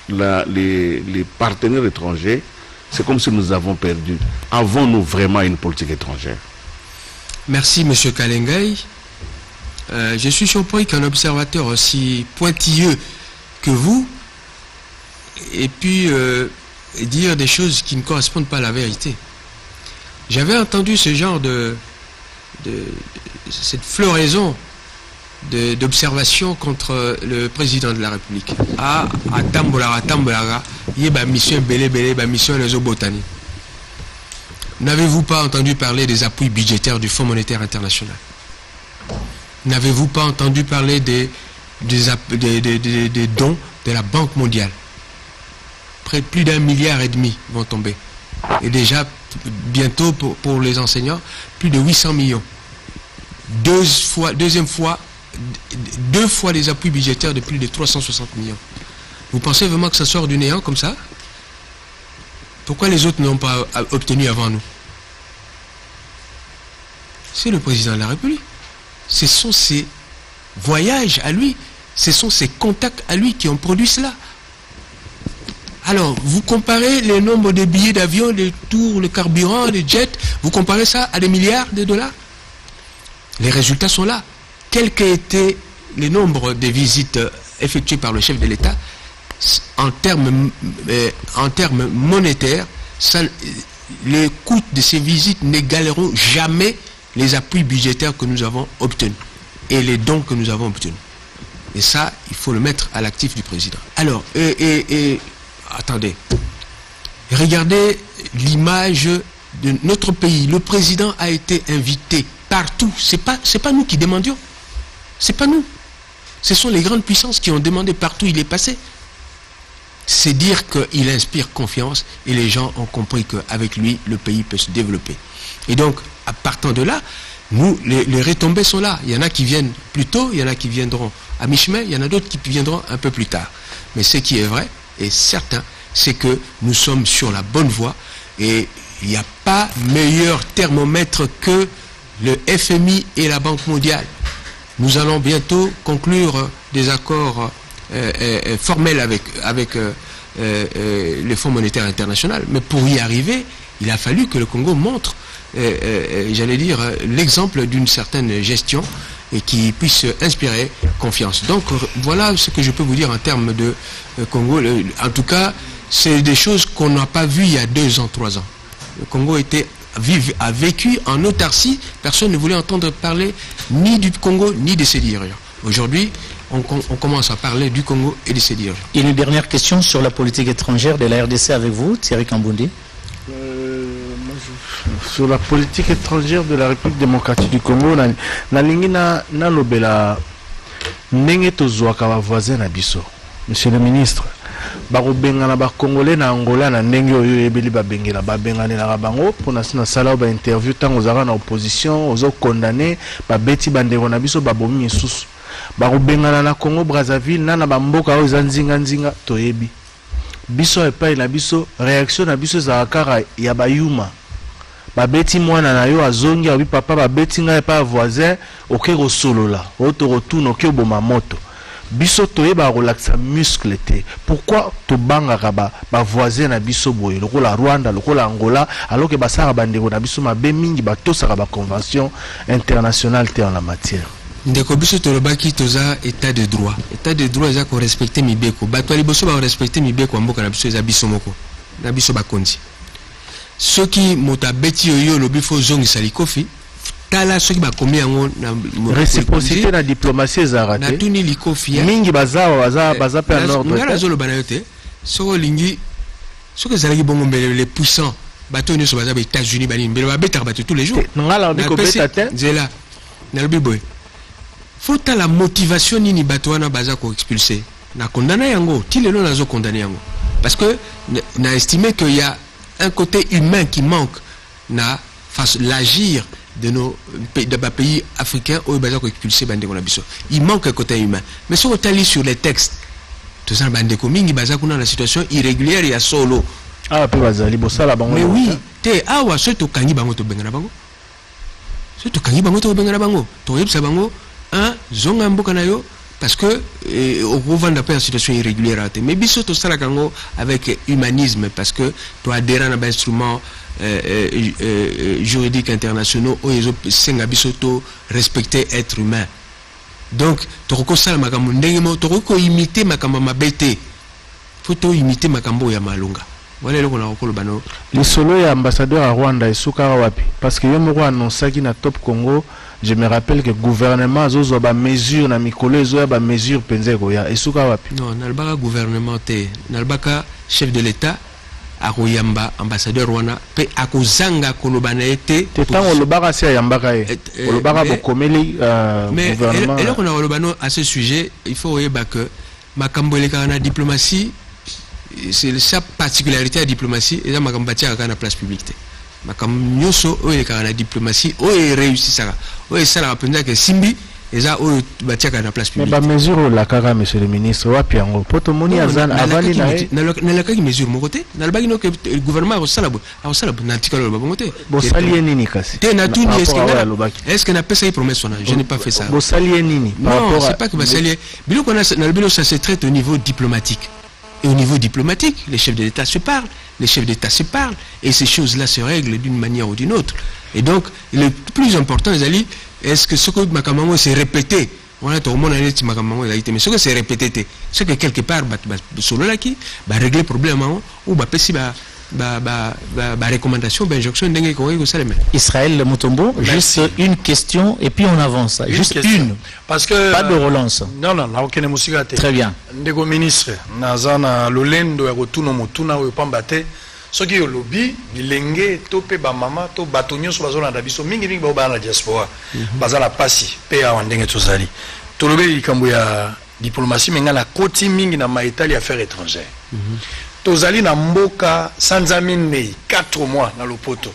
les partenaires étrangers, c'est comme si nous avons perdu. Avons-nous vraiment une politique étrangère? Merci M. Kalengai. Je suis surpris qu'un observateur aussi pointilleux que vous ait pu dire des choses qui ne correspondent pas à la vérité. J'avais entendu ce genre cette floraison d'observation contre le président de la République. À Tambolara, il y a une mission une mission les botaniques. N'avez-vous pas entendu parler des appuis budgétaires du Fonds monétaire international? N'avez-vous pas entendu parler des dons de la Banque mondiale? Près de plus d'1,5 milliard vont tomber. Et déjà, bientôt, pour les enseignants, plus de 800 millions. Deux fois les appuis budgétaires de plus de 360 millions. Vous pensez vraiment que ça sort du néant comme ça? Pourquoi les autres n'ont pas obtenu avant nous? C'est le président de la République. Ce sont ses voyages à lui, ce sont ses contacts à lui qui ont produit cela. Alors, vous comparez le nombre de billets d'avion, les tours, le carburant, les jets, vous comparez ça à des milliards de dollars? Les résultats sont là. Quelle qu'ait été le nombre de visites effectuées par le chef de l'État, en termes monétaires, les coûts de ces visites n'égaleront jamais les appuis budgétaires que nous avons obtenus et les dons que nous avons obtenus. Et ça, il faut le mettre à l'actif du président. Alors, attendez, regardez l'image de notre pays. Le président a été invité partout. C'est pas nous qui demandions. C'est pas nous. Ce sont les grandes puissances qui ont demandé partout où il est passé. C'est dire qu'il inspire confiance et les gens ont compris qu'avec lui, le pays peut se développer. Et donc, à partir de là, nous, les retombées sont là. Il y en a qui viennent plus tôt, il y en a qui viendront à mi-chemin, il y en a d'autres qui viendront un peu plus tard. Mais ce qui est vrai et certain, c'est que nous sommes sur la bonne voie et il n'y a pas meilleur thermomètre que le FMI et la Banque mondiale. Nous allons bientôt conclure des accords formels avec le Fonds monétaire international. Mais pour y arriver, il a fallu que le Congo montre, j'allais dire, l'exemple d'une certaine gestion et qui puisse inspirer confiance. Donc voilà ce que je peux vous dire en termes de Congo. En tout cas, c'est des choses qu'on n'a pas vues il y a 2 ans, 3 ans. Le Congo a vécu en autarcie. Personne ne voulait entendre parler ni du Congo ni de ses dirigeants. Aujourd'hui, on commence à parler du Congo et de ses dirigeants. Une dernière question sur la politique étrangère de la RDC avec vous, Thierry Kambundi. Sur la politique étrangère de la République démocratique du Congo, nalingi na lobela ndenge tozwaka ba voisin na biso. Monsieur le ministre, bakobengana ba Congolais na Angola na ndenge oyo ebeli babengela babengane na bango pona sina sala ba interview tango zaka na opposition ozo condamner ba beti bandeko na biso babomi esusu. Bakobengana na Congo Brazzaville na ba mboka oyo zanzinga nzinga toyebi. Biso epai na biso réaction na biso za kara ya bayuma. Babeti mwana na yo azongi abi papa babeti ngai pa voisin okero solola oto retourne okebo mamoto biso toyeba relaxa muscle te. Pourquoi to banga ba voisin na biso boye lokola Rwanda lokola Angola alors que basara bandeko na biso mabe mingi batosaka ba convention internationale te en la matière. Ndeko biso tolobaki toza état de droit. État de droit eza ko respecter mibeko. Bato liboso ba respecter mibeko mboka na biso eza biso moko. Na biso bakonzi. Ceux qui motabeti yo lobi fo zongi salikofi tala ceux qui ba komi yango na réciprocité na diplomatie ezarate na tuni likofi mingi baza pe en ordre ngala zolo banayote soko lingi soko zalaki bongo mbele les puissants bato ni so baza ba États-Unis bani mbele ba betaka bato tous les jours ngala ndiko beta te zela na lobi boy faut la motivation nini bato wana baza ko expulser na condamner yango tilelo nazo condamner yango parce que na estimé que il y a un côté humain qui manque na face l'agir de nos pays africains où ils ont expulsé bandeko na biso. Il manque un côté humain. Mais si on lit sur les textes, tout ça bandeko mingi baza kuna la situation irrégulière ya solo. Ah pe bazali bosala bango. Mais oui, te awa so to kangi bango to bengana bango. So to kangi bango to bengana bango. To yebsa bango un zonga mboka na yo parce que au revendre la situation irrégulière. Mais biso to sala kango avec humanisme parce que to adhérer à un instrument juridiques internationaux où ils ont respecter être humain. Donc, tu reconnais makambo ndengemo, tu reconnais imiter makambo mabete. Faut imiter makambo ya malunga. Voilà le qu'on a reconnais bano. Le solo ya ambassadeur à Rwanda et Soukara wapi parce que yomoko annoncé qui na Top Congo. Je me rappelle que le gouvernement a ba mesure na mikolo ezo ba mesure penzeko ya et Soukara wapi. Non, nalbaka gouvernement te, nalbaka chef de l'État. Akoyamba ambassadeur Rwanda pe akozanga kolobana ete tetango lobaka sia yambaka e lobaka bokomeli gouvernement. Mais et là on a lobano à ce sujet, il faut yeba que makambo le kana diplomatie c'est sa particularité à diplomatie et là makambo batia kana place publique. Makambo nyoso o le kana diplomatie o e réussi ça. O e sala penza que simbi eza o batia kana place publique. Mais ba mesure la kaka monsieur le ministre wapi yango poto moni azana avali na la kaki mesure mon côté na le no que le gouvernement au salabo na tikalo ba bongote bo salier nini kasi te na tuni est-ce que na pesa promesse on je n'ai pas fait ça bo salier nini non c'est pas que ba salier bilo qu'on a na le bilo ça se traite au niveau diplomatique et au niveau diplomatique les chefs de l'État se parlent les chefs d'État se parlent et ces choses-là se règlent d'une manière ou d'une autre et donc le plus important Zali est-ce que ce que Makamango s'est répété voilà tout le monde a dit mais ce que c'est répété ce que quelque part solo là qui va régler le problème ou va passer recommandation injonction dengue ko ko saleme. Israël Mutombo, juste une question et puis on avance. Juste une. Parce que pas de relance. Non, aucune musikate. Très bien. Ndeko ministre nazana lolendo ya kotuna motuna oyo pambate soki yo lobby bilenge to pe ba mama to batonyo so bazolanda biso mingi ba bana diaspora bazala pasi pe ya ndenge tozali to lobe likambo ya diplomatie menga na koti mingi na maitali affaires étrangères tozali na mboka sanzamine 4 mois na lopoto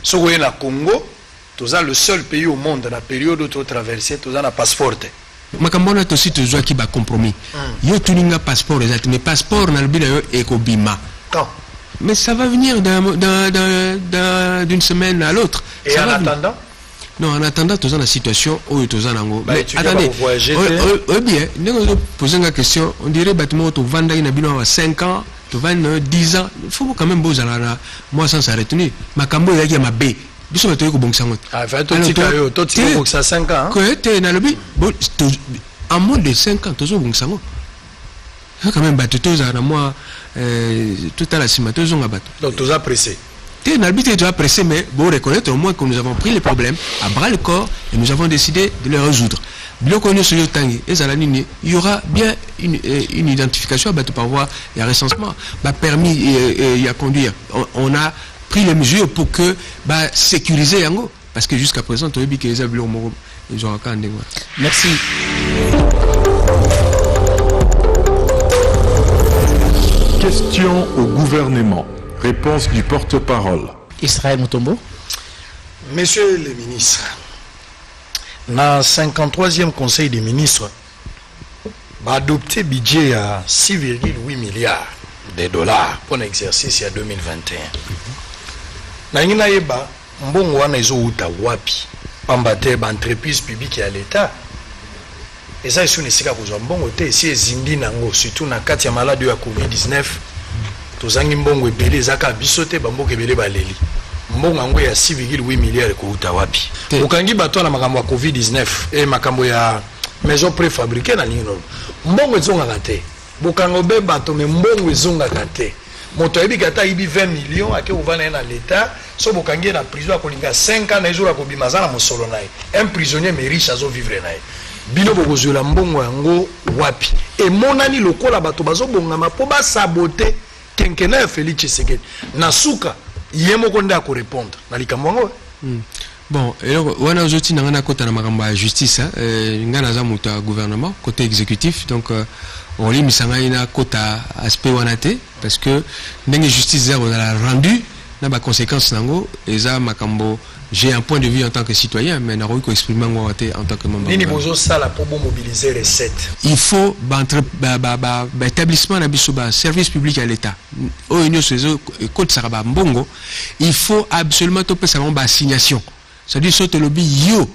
soko na Congo toza le seul pays au monde na période où traversé toza na passeport makambona to site zo ki ba compromis yo tuninga passeport exact mais passeport na lobby yo ekobima quand mais ça va venir d'une semaine à l'autre. Et en attendant non, en attendant, tu as la situation où tu as nango. Mais attendez, bien, nous posons la question, on dirait bâtiment tu vends dans une 5 ans, tu vends 10 ans, il faut quand même beau là, moi sans s'arrêter. Ma cambo il y a ma B. Du coup, tu es au bon sang. Ah, fait tout tu es au 5 ans. Que tu es dans le but, en moins de 5 ans, tu es au bon sang. Quand même battu tous à moi tout à la cimateuse on a battu. Donc tous pressé. Tu es tu as pressé mais bon reconnaître au moins que nous avons pris les problèmes à bras le corps et nous avons décidé de les résoudre. Bien connu sur le tangi et il y aura bien une identification à battre par voie et un recensement permis à conduire. On a pris les mesures pour que sécuriser Yango parce que jusqu'à présent tu as vu que les avions ils ont encore un dégoût. Merci. Question au gouvernement. Réponse du porte-parole. Israël Mutombo. Messieurs les ministres, dans le 53e Conseil des ministres, va adopter budget à 6,8 milliards de dollars pour l'exercice à 2021. Nangina yeba mbongo wana ezouta wapi pambate ba entreprise publique à l'état. Et ça est une sika kozwa mbongo te si ezindi nango surtout na kati ya malade ya COVID-19 tozangi mbongo ebele ezaka bisote bamboka ebele baleli mbongo yango ya 6,8 milliards ekouta wapi okangi bato na makambo ya COVID-19 et makambo ya maison préfabriquée na nino mbongo ezongaka te bokango be bato me mbongo ezongaka te moto ayebi kata ibi 20 millions ake ovana na l'état so bokangi na prison akolinga 5 ans na ezora kobima za na mosolo naye un prisonnier mais riche azo vivre naye bino bokozwela mbongo yango wapi emonani lokola bato bazobongama po basabote kenkena ya Félix Tshisekedi na suka ye moko nde akorépondre na likambo yango bon wana ozoti nanga na kota na makambo ya justice nga naza moto ya gouvernement côté exécutif donc olimisanga ina kota aspect wana te parce que ndenge justice zero na rendu na ba conséquences nango eza makambo. J'ai un point de vue en tant que citoyen, mais n'a pas exprimé en tant que membre. Il faut établissement service public à l'État. Il faut absolument topper sa assignation. C'est-à-dire que le yo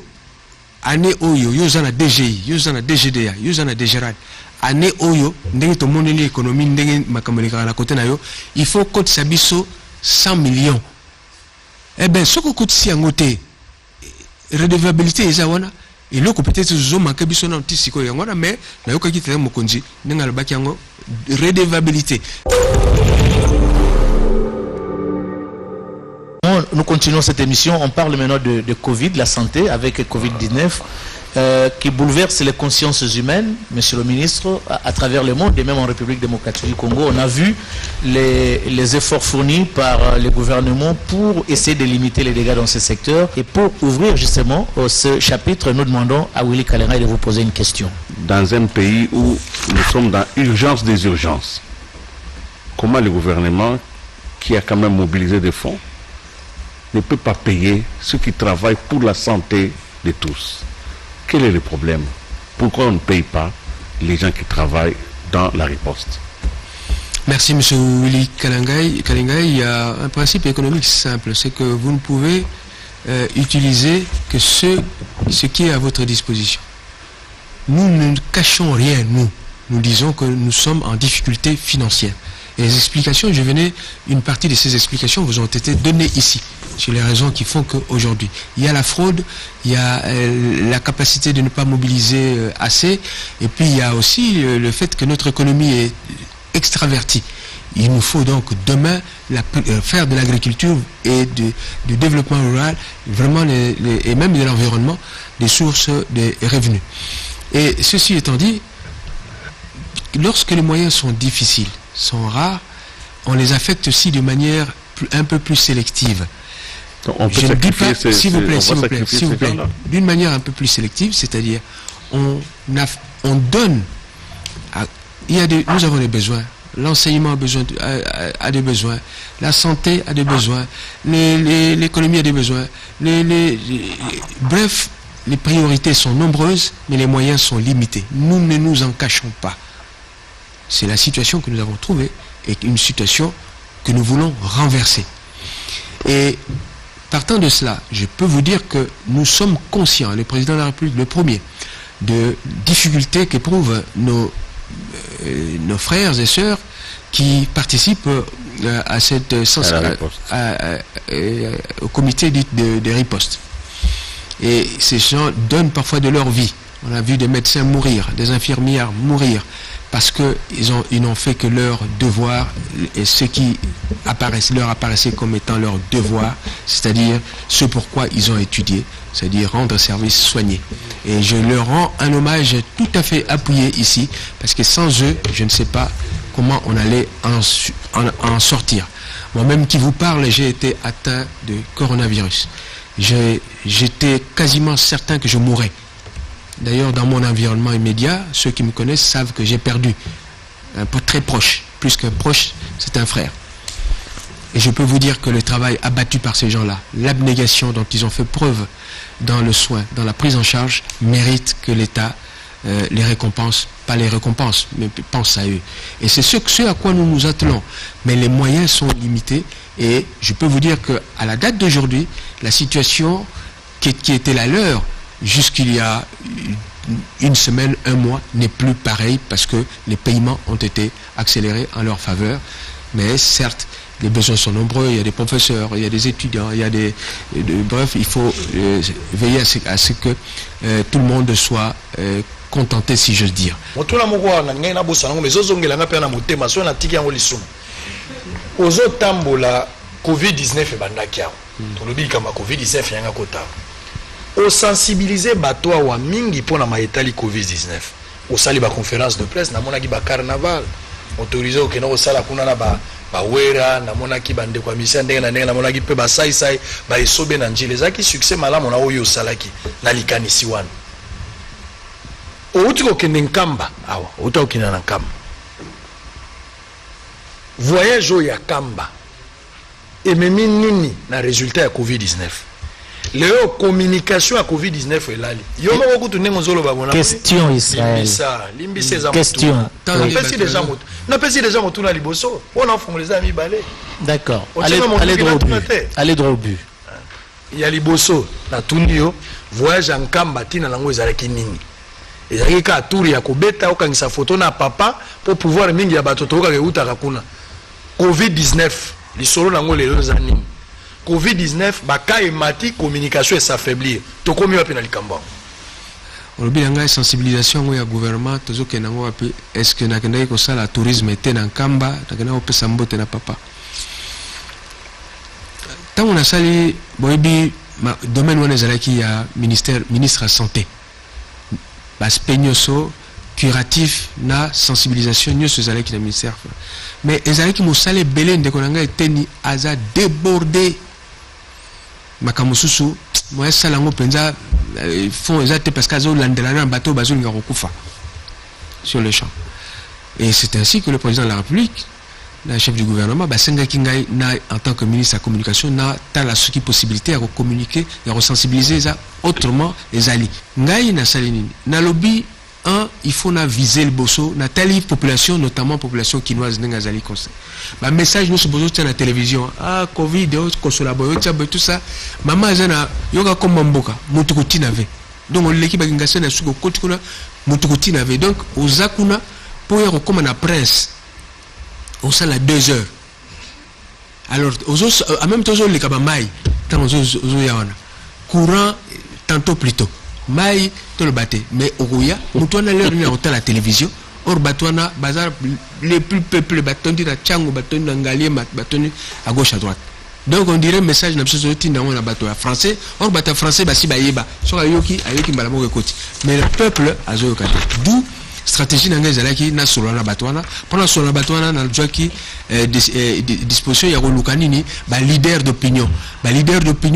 année oyo yo zana DGI, yo zana DGDA, yo zana DGRAD. Année oyo ndenge to monde l'économie ndenge makamboleka na côté na yo, il faut que sabiso 100 millions. Eh bien, ce que coûte si en côté, redevabilité est wana, et là peut-être zo manqué biso na tisiko yangona, mais na yoka ki tele mokonzi, nenga le baki yango redevabilité. Nous continuons cette émission, on parle maintenant de Covid, la santé avec Covid-19 qui bouleverse les consciences humaines, monsieur le ministre, à travers le monde et même en République démocratique du Congo. On a vu les efforts fournis par le gouvernement pour essayer de limiter les dégâts dans ce secteur. Et pour ouvrir justement ce chapitre, nous demandons à Willy Kalenga de vous poser une question. Dans un pays où nous sommes dans l'urgence des urgences, comment le gouvernement, qui a quand même mobilisé des fonds, ne peut pas payer ceux qui travaillent pour la santé de tous? Quel est le problème? Pourquoi on ne paye pas les gens qui travaillent dans la riposte? Merci M. Willy Kalenga. Il y a un principe économique simple, c'est que vous ne pouvez utiliser que ce qui est à votre disposition. Nous ne cachons rien, nous disons que nous sommes en difficulté financière. Et les explications, une partie de ces explications vous ont été données ici. sur les raisons qui font qu'aujourd'hui, il y a la fraude, il y a la capacité de ne pas mobiliser assez, et puis il y a aussi le fait que notre économie est extravertie. Il nous faut donc demain faire de l'agriculture et du développement rural, vraiment et même de l'environnement, des sources de revenus. Et ceci étant dit, lorsque les moyens sont difficiles, sont rares, on les affecte aussi de manière un peu plus sélective. Donc on peut Je ne dis pas, sacrifier s'il vous plaît, ces gens-là. d'une manière un peu plus sélective, c'est-à-dire on donne, nous avons des besoins. L'enseignement a des besoins, la santé a des besoins, l'économie a des besoins. Bref, les priorités sont nombreuses, mais les moyens sont limités. Nous ne nous en cachons pas. C'est la situation que nous avons trouvée et une situation que nous voulons renverser. Et partant de cela, je peux vous dire que nous sommes conscients, le président de la République, le premier, de difficultés qu'éprouvent nos frères et sœurs qui participent à cette au comité de riposte. Et ces gens donnent parfois de leur vie. On a vu des médecins mourir, des infirmières mourir, parce qu'ils n'ont fait que leur devoir et ce qui leur apparaissait comme étant leur devoir, c'est-à-dire ce pourquoi ils ont étudié, c'est-à-dire rendre service, soigner. Et je leur rends un hommage tout à fait appuyé ici, parce que sans eux, je ne sais pas comment on allait en sortir. Moi-même qui vous parle, j'ai été atteint de coronavirus. J'étais quasiment certain que je mourrais. D'ailleurs, dans mon environnement immédiat, ceux qui me connaissent savent que j'ai perdu un peu très proche. Plus qu'un proche, c'est un frère. Et je peux vous dire que le travail abattu par ces gens-là, l'abnégation dont ils ont fait preuve dans le soin, dans la prise en charge, mérite que l'État les récompense, pas les récompense, mais pense à eux. Et c'est ce à quoi nous nous attelons. Mais les moyens sont limités et je peux vous dire qu'à la date d'aujourd'hui, la situation qui était la leur jusqu'il y a une semaine, un mois, n'est plus pareille parce que les paiements ont été accélérés en leur faveur. Mais certes, les besoins sont nombreux, il y a des professeurs, il y a des étudiants, il y a bref, il faut veiller à ce que tout le monde soit contenté, si j'ose dire. Covid-19 Covid-19 yanga kota. O sensibiliser bato wa mingi pona maetali Covid-19. O sali ba conférence de presse na mona ki ba carnaval. Autorisé au kena o sala kuna na ba wera na mona ki bande kwa misia ndenge na mona ki pe ba sai ba esobe na njile zaki succès malamu na oyo salaki na likanisi wana. O utiko kende nkamba awa, uta okina na nkamba. Voyage ya kamba. Et même nini na résultat ya Covid-19. Léo communication à Covid-19 est là. Question Israël. Question. D'accord. Allez droit au but. Il y a liboso na tundio voyage en Kamba tina lango ezalaki nini. Ezalaki ka tour ya kobeta okangisa photo na papa pour pouvoir mingi ya bato toka ke utaka kuna. Covid-19 lisolo nango lelo zani. Covid-19 baka emati communication et s'affaiblir. Tokomi wapi na likambo. Olobi nga sensibilisation ya gouvernement tozo kenango wapi est-ce que nakenda ko sala tourisme était na Kamba nakenda ko pesa mbote na papa. Tant on a sali boyebi domaine wana ezalaki ya ministre de santé. Bas peñoso curatif na sensibilisation nyonso ezalaki na ministère. Mais ezalaki mosale belé ndeko nanga eteni aza débordé. Makamususu moi salango penza font exactement parce qu'azo landelana bateau bazolinga kokufa sur le champ. Et c'est ainsi que le président de la République, le chef du gouvernement, Basenga Kingai na en tant que ministre de la communication na ta la seule possibilité à communiquer et à sensibiliser ça autrement les alliés. Ngai na salinini na lobby il faut viser le bosso na telle population, notamment population quinoise n'engazali conseil. Bah message nous se bosso à la télévision Covid consolaboyo tout ça maman zana yoga comme mboka mutukuti nave donc l'équipe ngasa na suko kotikuna mutukuti nave donc aux akuna pour y comme na presse on sala 2 heures alors aux en même temps les kabamai tant yawana courant tantôt plus tôt mai to le baté mais oruya mutwana leur ni à la télévision or batwana bazar les plus peuple batoni na chango batoni na ngalier batoni à gauche à droite. Donc on dirait message na biso zoti na on bato ya français or bata français basi bayeba so ayoki mbalamo ekoti mais le peuple azoyoka d'où stratégie nanga ezalaki na solo na batwana pendant solo na batwana na joki disposition ya koluka nini ba leader d'opinion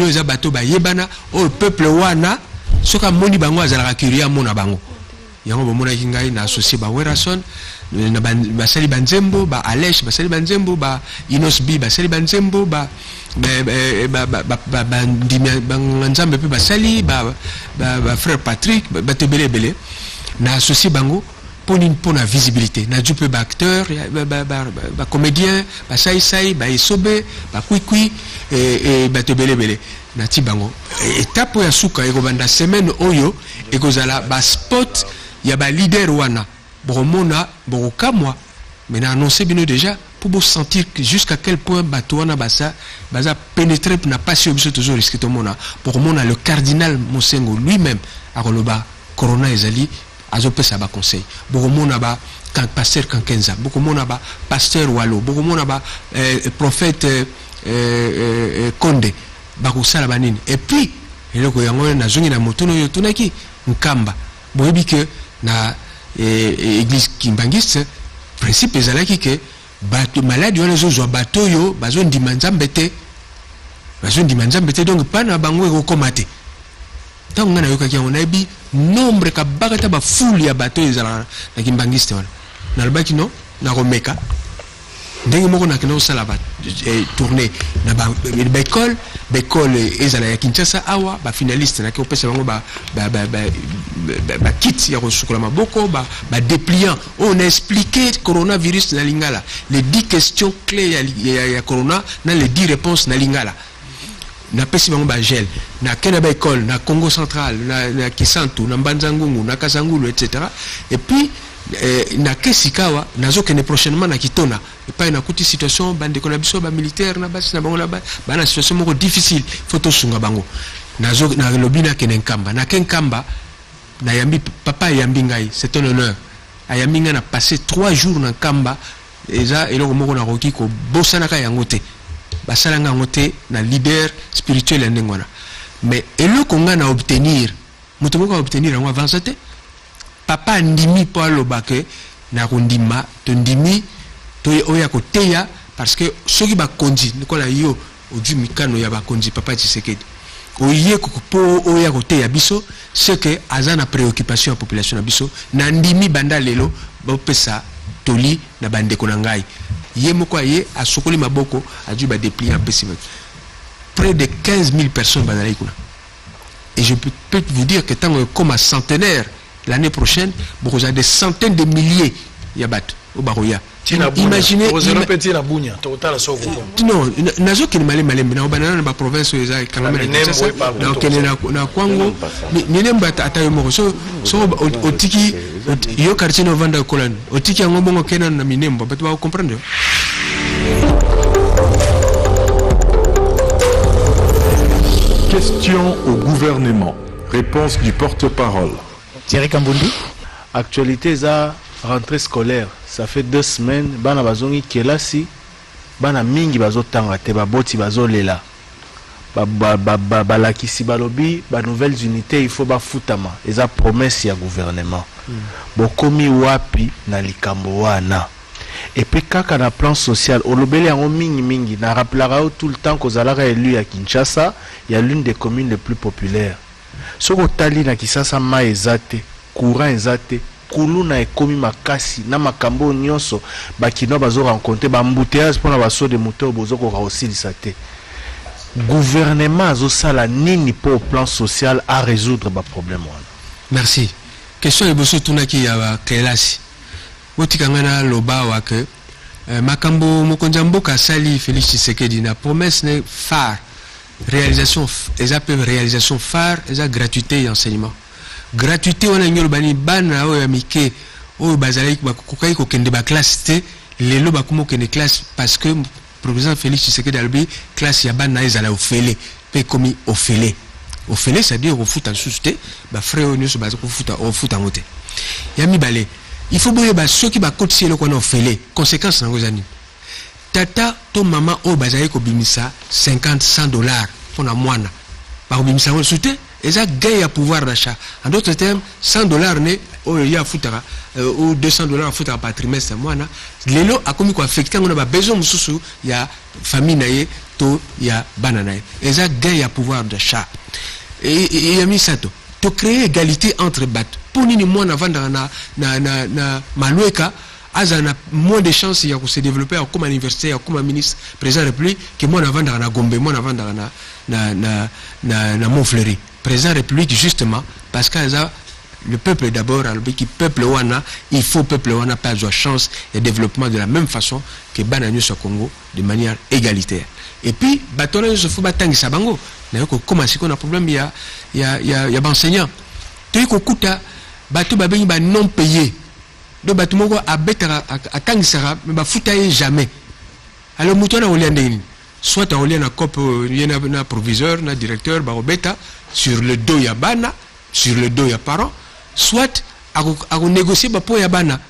eza bato bayebana o peuple wana soka moni bango azalaka curia mona bango yango bomona kingai na associé ba Werason na basali banzembo ba Alesh basali banzembo ba Inos B basali banzembo ba nzambe pe basali ba frère Patrick ba tebele na associé bango pour la visibilité na jupe ba acteur ba comédien ba sai ba isobe ba kwikwi et ba tebele na tibango étape ya suka ekobanda semaine oyo ekozala ba spot ya ba leader wana boromona borokamwa mais na annoncé bino déjà pour vous sentir jusqu'à quel point batouana baza pénétrer na passion biso toujours risque to mona boromona le cardinal Mosengo lui-même a roloba corona ezali azopesa ba conseil boromona ba pasteur Kankenza boromona ba pasteur Walo boromona ba prophète Konde bakosala banini et puis eloko yango na zongi na motono yo tunaki nkamba boyebi que na église kimbangiste principe ezalaki ke bato malade wana zozwa bato yo bazondima nzambe te donc pana bango ekokoma te ntango nga nayokaki yango nayebi nombre kabakata bafoule ya bato ezala na kimbangiste wana nalobaki no nakomeka ndenge moko nakenda kosala tourné na baekole ezala ya Kinshasa awa bafinaliste naki kopesa bango bakit ya kosukola maboko dépliant on a expliqué coronavirus na lingala les 10 questions clés ya corona na les 10 réponses na lingala na pesi bango gel na kena baekole na Congo central na Kisantu na Mbanzangungu na Kasangulu etc. Et puis na kesikawa nazokende prochainement na Kitona et pas une akuti situation bande konabiso ba militaire na basi na bango la ba na situation moko difficile photo sunga bango nazo na lobina kenenkamba na kenkamba na yambi papa yambi ngai c'est un honneur ayambi nga na passé 3 jours na kamba eza eloko moko na roki ko bosana ka yangote basala nga ngote na leader spirituel ya ndengwana mais eloko nga na obtenir muto moko obtenir ngo avancer papa ndimi po aloba ke na kondima to ndimi to oya koteya parce que soki bakonzi nikola yo oju mikano ya bakonzi papa Tshisekedi oye ko oya koteya biso c'est que azana préoccupation ya population na biso na ndimi banda lelo bopesa toli na bandeko na ngai ye moko ye asokoli maboko aju ba déplier pesi près de 15 000 personnes bazali kuna et je peux vous dire que tant comme un centenaire l'année prochaine, vous avez des centaines de milliers de bateaux au Baroya. Imaginez. Non, nazo qui malé malé, na banana na province où ils quand même na Kwango, ni nemba atayo moko so otiki yo quartier no vanda kolani, otiki ngombo kena na minemba, tu vas comprendre. Question au gouvernement. Réponse du porte-parole. Thierry Kambundi. Actualité za rentrée scolaire, ça fait 2 semaines bana bazongi kelasi bana mingi bazotanga te baboti bazolela balakisi balobi ba nouvelles unités il faut bafutama eza promesse ya gouvernement bokomi wapi na likambo wana et puis kaka na plan social olobeli yango mingi na rappelera tout le temps kozalaka élu à Kinshasa, il y a l'une des communes les plus populaires. Soko tali na Kisasa ma ezate, courant ezate, kuluna ekomi makasi na makambo nyonso bakino bazo rencontrer ba embouteillage pour na baso de moteur bozo ko raosilisa te. Gouvernement azo sala nini pour plan social à résoudre ba problème wana. Merci. Question eboso tunaki ya kelasi. Botikangana loba wa ke makambo mokonza mboka sali Félix Tshisekedi na promesse ne phare réalisation phare eza gratuité et enseignement. Gratuité wana nyolo bani bana o ya mike o bazali bakokai ko kende ba classe te lelo bakumo kende classe parce que président Félix Tshisekedi albi classe ya bana ezala ofele pe komi ofele. Ofele c'est-à-dire au foot en société, ba frère on se base au foot en côté. Ya mibale, il faut boye ba ceux qui ba cotiser le qu'on ofele, conséquence na ngozani. Tata to maman o bazaye ko bimisa 50-100 $ pour na mwana. Ba bimisa on société, et ça gagne à pouvoir d'achat. En d'autres termes, 100 $ ne o ya futara ou 200 $ futara par trimestre mwana. Lelo a komi ko affecter on a besoin mususu ya famille naye to ya banana. Et ça gagne à pouvoir d'achat. Et ya misato to créer égalité entre bat. Pour nini mwana vanda na malueka azana moins de chances ya ko se développer comme université comme ministre président de la République que mwana vanda na Gombe mwana vanda na Montfleury. Président de la République justement parce que le peuple d'abord, qui peuple wana, il faut peuple wana pas de chance et développement de la même façon que Bananius au Congo de manière égalitaire. Et puis batona se faut batangi sabango. Na ko comment c'est qu'on a problème il y a enseignant. Tu ko kuta batu ba bengi ba non payé. Do batu moko abetara atangi sara mais ba futaye jamais. Alors mutona oliandeni. Soit on lit na cop na proviseur, na directeur ba obeta sur le dos ya bana, sur le dos ya parents, soit à négocier pour ya bana.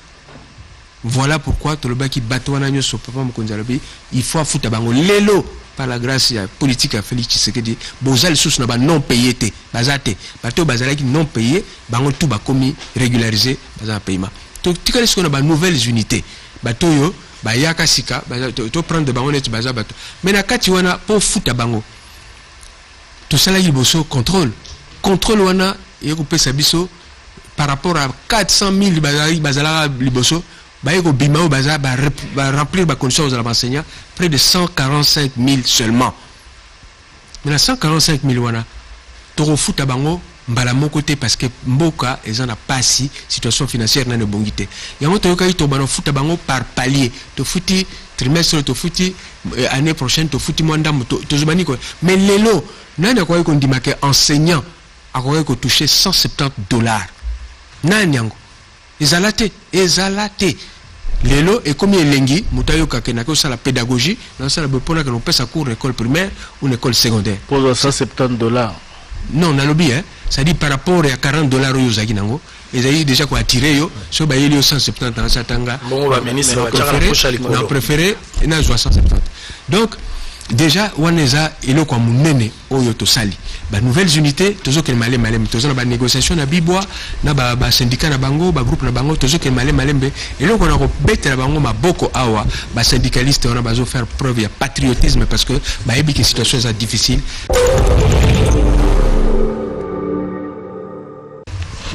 Voilà pourquoi tout le bas qui batouana nyo so papa mkonzalabi, il faut foutre bango lelo par la grâce ya politique à Félix Tshisekedi, bozal sous na ba non payé te, bazate, bato bazala qui non payé, bango tout ba komi régulariser bazan paiement. To tikale ce qu'on a ba nouvelles unités. Bato yo ba yaka sika, to prendre de bango net baza bato. Mais na kati wana pour foutre bango. Tout ça là il bosso contrôle wana et couper sa biso par rapport à 400 000 bazala liboso ba yeko bimao baza ba remplir ba conditions aux enseignants près de 145 000 seulement. Mais la 145 000 wana to futa bango mbala moko te parce que mboka ezana pasi situation financière na ne bongité. Yango to yoka to bano futa bango par palier to futi trimestre to futi année prochaine to futi mwandam to zubani ko. Mais lelo nana ko yeko ndima ke enseignant a ko toucher 170 $. Nani yango ezalate lelo et comme elengi mutayo ka kenako ça la pédagogie dans ça la bepona que l'on passe à cours école primaire ou école secondaire pour 170 $. Non na lobby hein ça dit par rapport à 40 $ yo zaki nango ezali déjà ko attirer yo so ba yeli 170 dans satanga bon la ministre on a préféré na 170. Donc déjà waneza eloko munene oyo to sali ba nouvelles unités tozo ke malem tozo na ba négociation na bibwa na ba syndicat na bango ba groupe na bango tozo ke malembe eloko na ko betela bango maboko awa ba syndicaliste on a bazo faire preuve ya patriotisme parce que ba ebi que situation est difficile.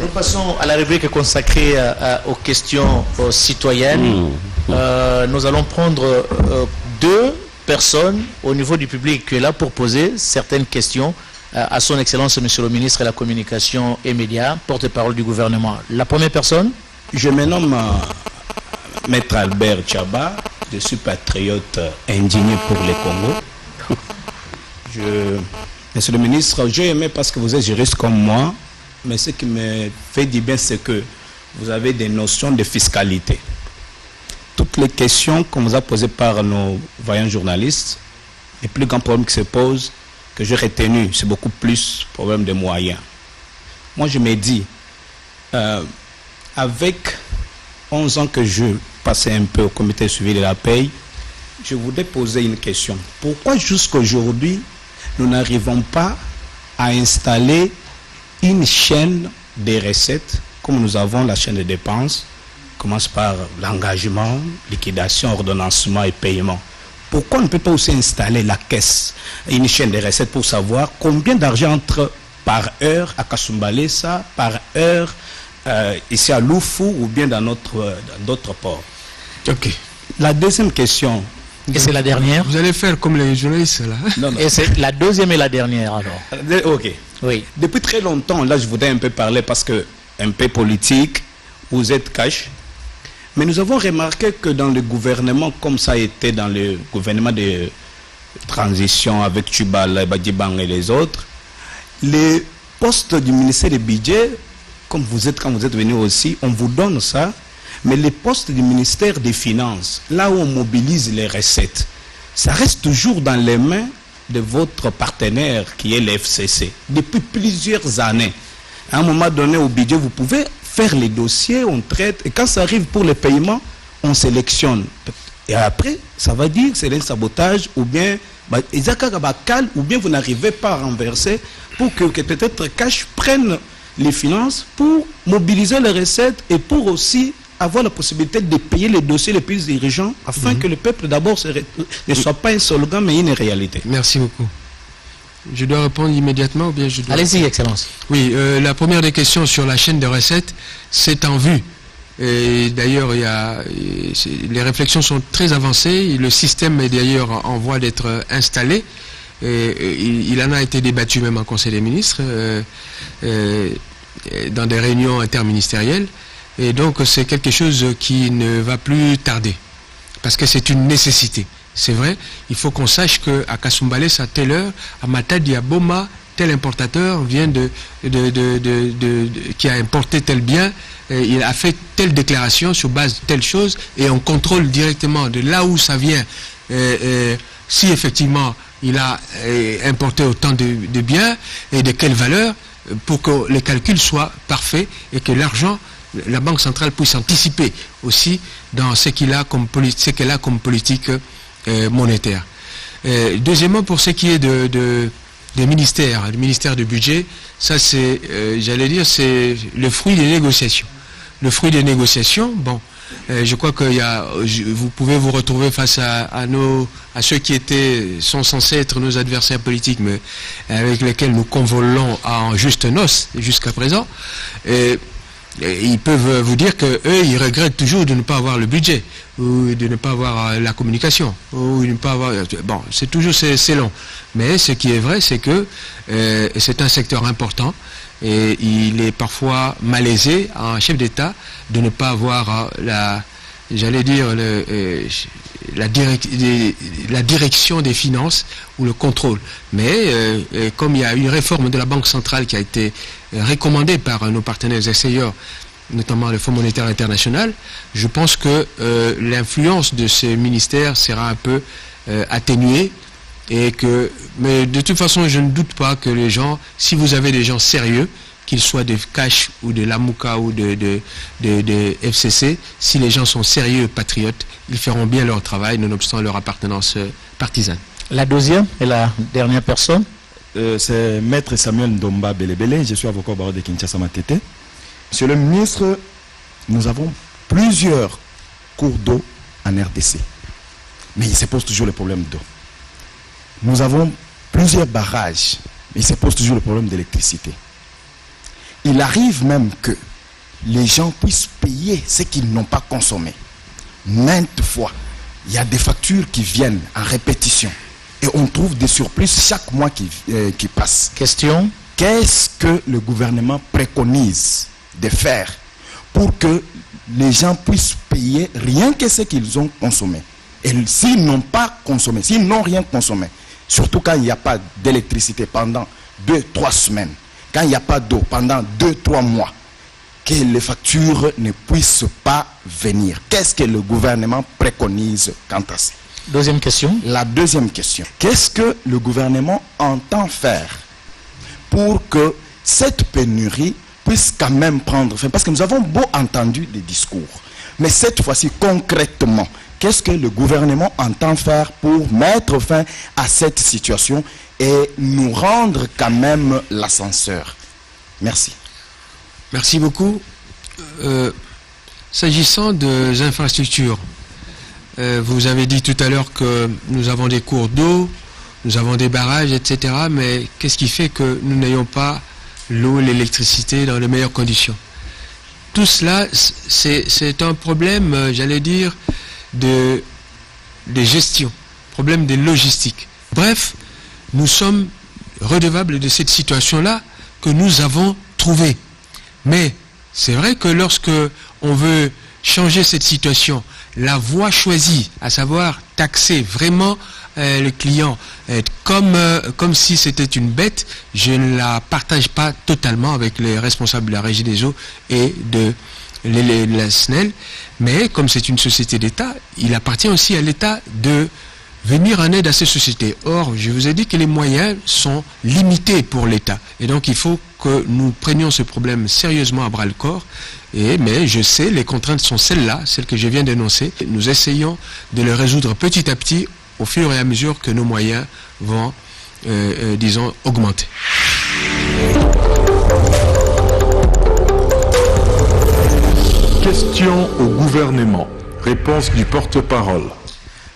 Nous passons à la rubrique consacrée aux questions citoyennes. Nous allons prendre deux personnes au niveau du public qui est là pour poser certaines questions à son excellence monsieur le ministre de la communication et médias, porte-parole du gouvernement. La première personne. Je me nomme Maître Albert Tchaba, je suis patriote indigné pour le Congo. Monsieur le ministre, j'ai aimé parce que vous êtes juriste comme moi, mais ce qui me fait du bien, c'est que vous avez des notions de fiscalité. Toutes les questions qu'on vous a posées par nos voyants journalistes, les plus grands problèmes qui se posent, que j'ai retenu, c'est beaucoup plus problème de moyens. Moi, je me dis, avec 11 ans que je passais un peu au comité de suivi de la paye, je voudrais poser une question. Pourquoi jusqu'à aujourd'hui, nous n'arrivons pas à installer une chaîne des recettes, comme nous avons la chaîne de dépenses, commence par l'engagement, liquidation, ordonnancement et paiement. Pourquoi on ne peut pas aussi installer la caisse, une chaîne de recettes pour savoir combien d'argent entre par heure à Kasumbalesa, par heure ici à Loufou ou bien dans d'autres ports. Ok. La deuxième question. Et c'est la dernière. Vous allez faire comme les journalistes là. Non. Et c'est la deuxième et la dernière alors. Ok. Oui. Depuis très longtemps, là je voudrais un peu parler parce que un peu politique, vous êtes cash. Mais nous avons remarqué que dans le gouvernement, comme ça a été dans le gouvernement de transition avec Tchubala, Badibang et les autres, les postes du ministère du budget, comme vous êtes quand vous êtes venu aussi, on vous donne ça, mais les postes du ministère des Finances, là où on mobilise les recettes, ça reste toujours dans les mains de votre partenaire qui est le FCC depuis plusieurs années. À un moment donné au budget, vous pouvez faire les dossiers, on traite, et quand ça arrive pour le paiement, on sélectionne. Et après, ça va dire c'est un sabotage, ou bien ou bien vous n'arrivez pas à renverser pour que peut-être Cash prenne les finances pour mobiliser les recettes et pour aussi avoir la possibilité de payer les dossiers les plus urgents afin que le peuple d'abord ne soit pas un slogan mais une réalité. Merci beaucoup. Je dois répondre immédiatement ou bien je dois... Allez-y, Excellence. Oui, la première des questions sur la chaîne de recettes, c'est en vue. Et d'ailleurs, les réflexions sont très avancées. Le système est d'ailleurs en voie d'être installé. Il en a été débattu même en Conseil des ministres, dans des réunions interministérielles. Et donc, c'est quelque chose qui ne va plus tarder. Parce que c'est une nécessité. C'est vrai, il faut qu'on sache qu'à Kasumbalès, à telle heure, à Matadi, à Boma, tel importateur vient qui a importé tel bien, il a fait telle déclaration sur base de telle chose, et on contrôle directement de là où ça vient, si effectivement il a importé autant de biens et de quelle valeur, pour que les calculs soient parfaits et que l'argent, la Banque centrale puisse anticiper aussi dans ce qu'elle a comme politique monétaire. Deuxièmement, pour ce qui est des ministères, le ministère du budget, ça c'est, j'allais dire, c'est le fruit des négociations. Le fruit des négociations, bon, je crois que vous pouvez vous retrouver face à ceux qui sont censés être nos adversaires politiques, mais avec lesquels nous convolons en juste noces jusqu'à présent. Ils peuvent vous dire qu'eux, ils regrettent toujours de ne pas avoir le budget, ou de ne pas avoir la communication, ou de ne pas avoir... Bon, c'est toujours, c'est long. Mais ce qui est vrai, c'est que c'est un secteur important, et il est parfois malaisé à un chef d'État de ne pas avoir la direction des finances ou le contrôle. Mais comme il y a une réforme de la Banque centrale qui a été recommandée par nos partenaires essayeurs, notamment le Fonds monétaire international, je pense que l'influence de ce ministère sera un peu atténuée. Mais de toute façon, je ne doute pas que les gens, si vous avez des gens sérieux, qu'ils soient de Cash ou de Lamouka ou de FCC, si les gens sont sérieux patriotes, ils feront bien leur travail, nonobstant leur appartenance partisane. La deuxième et la dernière personne. C'est Maître Samuel Ndomba Belebele, je suis avocat au barreau de Kinshasa Matete. Monsieur le ministre, nous avons plusieurs cours d'eau en RDC, mais il se pose toujours le problème d'eau. Nous avons plusieurs barrages, mais il se pose toujours le problème d'électricité. Il arrive même que les gens puissent payer ce qu'ils n'ont pas consommé. Maintes fois, il y a des factures qui viennent en répétition. Et on trouve des surplus chaque mois qui passe. Question. Qu'est-ce que le gouvernement préconise de faire pour que les gens puissent payer rien que ce qu'ils ont consommé? Et s'ils n'ont pas consommé, s'ils n'ont rien consommé, surtout quand il n'y a pas d'électricité pendant 2-3 semaines, quand il n'y a pas d'eau pendant 2-3 mois, que les factures ne puissent pas venir. Qu'est-ce que le gouvernement préconise quant à ça? Deuxième question. La deuxième question. Qu'est-ce que le gouvernement entend faire pour que cette pénurie puisse quand même prendre fin? Parce que nous avons beau entendu des discours, mais cette fois-ci, concrètement, qu'est-ce que le gouvernement entend faire pour mettre fin à cette situation et nous rendre quand même l'ascenseur? Merci. Merci beaucoup. S'agissant des infrastructures, vous avez dit tout à l'heure que nous avons des cours d'eau, nous avons des barrages, etc. Mais qu'est-ce qui fait que nous n'ayons pas l'eau et l'électricité dans les meilleures conditions? Tout cela, c'est un problème, j'allais dire, de gestion, problème de logistique. Bref, nous sommes redevables de cette situation-là que nous avons trouvée. Mais c'est vrai que lorsque on veut changer cette situation, la voie choisie, à savoir taxer vraiment le client comme si c'était une bête, je ne la partage pas totalement avec les responsables de la Régie des eaux et de la SNEL. Mais comme c'est une société d'État, il appartient aussi à l'État de venir en aide à ces sociétés. Or, je vous ai dit que les moyens sont limités pour l'État. Et donc, il faut que nous prenions ce problème sérieusement à bras-le-corps. Mais je sais, les contraintes sont celles-là, celles que je viens d'énoncer. Nous essayons de les résoudre petit à petit au fur et à mesure que nos moyens vont, disons, augmenter. Question au gouvernement. Réponse du porte-parole.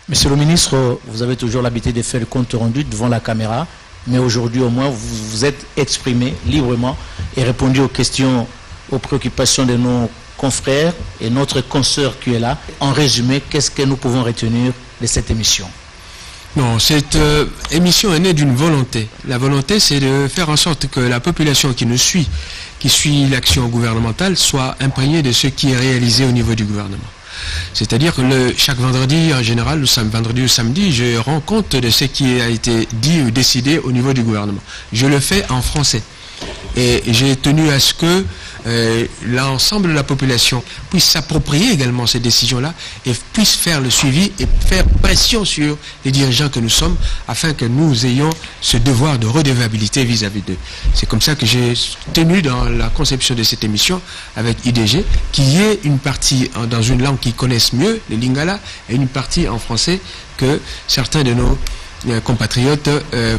Monsieur le ministre, vous avez toujours l'habitude de faire le compte rendu devant la caméra, mais aujourd'hui au moins vous vous êtes exprimé librement et répondu aux questions, aux préoccupations de nos confrères et notre consoeur qui est là. En résumé, qu'est-ce que nous pouvons retenir de cette émission? Non, cette émission est née d'une volonté. La volonté, c'est de faire en sorte que la population qui nous suit, qui suit l'action gouvernementale, soit imprégnée de ce qui est réalisé au niveau du gouvernement. C'est-à-dire que chaque vendredi, en général, vendredi ou samedi, je rends compte de ce qui a été dit ou décidé au niveau du gouvernement. Je le fais en français. Et j'ai tenu à ce que l'ensemble de la population puisse s'approprier également ces décisions-là et puisse faire le suivi et faire pression sur les dirigeants que nous sommes afin que nous ayons ce devoir de redevabilité vis-à-vis d'eux. C'est comme ça que j'ai tenu dans la conception de cette émission avec IDG qu'il y ait une partie dans une langue qu'ils connaissent mieux, les Lingala, et une partie en français que certains de nos compatriotes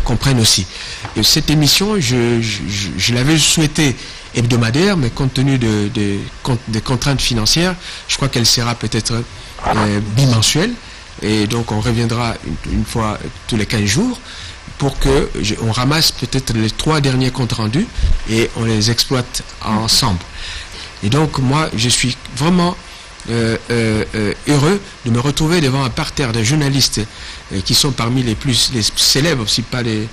comprennent aussi. Et cette émission, je l'avais souhaité hebdomadaire, mais compte tenu des contraintes financières, je crois qu'elle sera peut-être bimensuelle, et donc on reviendra une fois tous les 15 jours pour que on ramasse peut-être les 3 derniers comptes rendus et on les exploite ensemble. Et donc moi, je suis vraiment heureux de me retrouver devant un parterre de journalistes qui sont parmi les célèbres, si pas les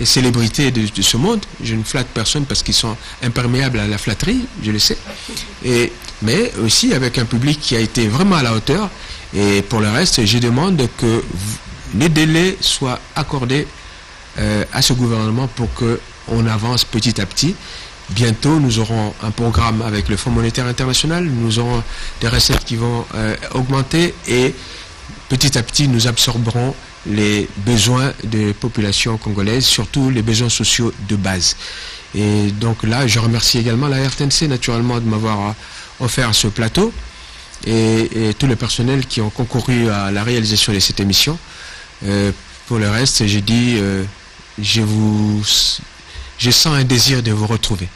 célébrités de ce monde. Je ne flatte personne parce qu'ils sont imperméables à la flatterie, je le sais. Mais aussi avec un public qui a été vraiment à la hauteur. Et pour le reste, je demande que les délais soient accordés à ce gouvernement pour qu'on avance petit à petit. Bientôt, nous aurons un programme avec le Fonds monétaire international, nous aurons des recettes qui vont augmenter et petit à petit, nous absorberons les besoins des populations congolaises, surtout les besoins sociaux de base. Et donc là, je remercie également la RTNC naturellement de m'avoir offert ce plateau et tout le personnel qui ont concouru à la réalisation de cette émission. Pour le reste, j'ai dit, je sens un désir de vous retrouver.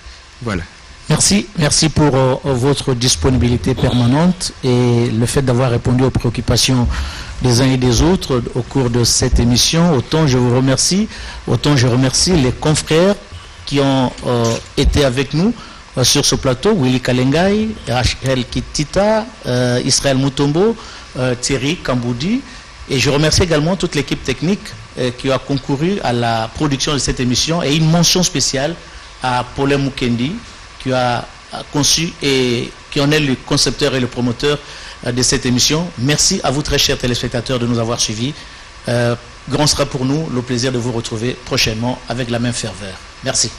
Voilà. Merci pour votre disponibilité permanente et le fait d'avoir répondu aux préoccupations des uns et des autres au cours de cette émission. Autant je vous remercie, autant je remercie les confrères qui ont été avec nous sur ce plateau, Willy Kalengai, Rachel Kitita, Israël Mutombo, Thierry Kamboudi, et je remercie également toute l'équipe technique qui a concouru à la production de cette émission, et une mention spéciale à Paulin Mukendi qui a conçu et qui en est le concepteur et le promoteur de cette émission. Merci à vous très chers téléspectateurs de nous avoir suivis. Grand sera pour nous le plaisir de vous retrouver prochainement avec la même ferveur. Merci.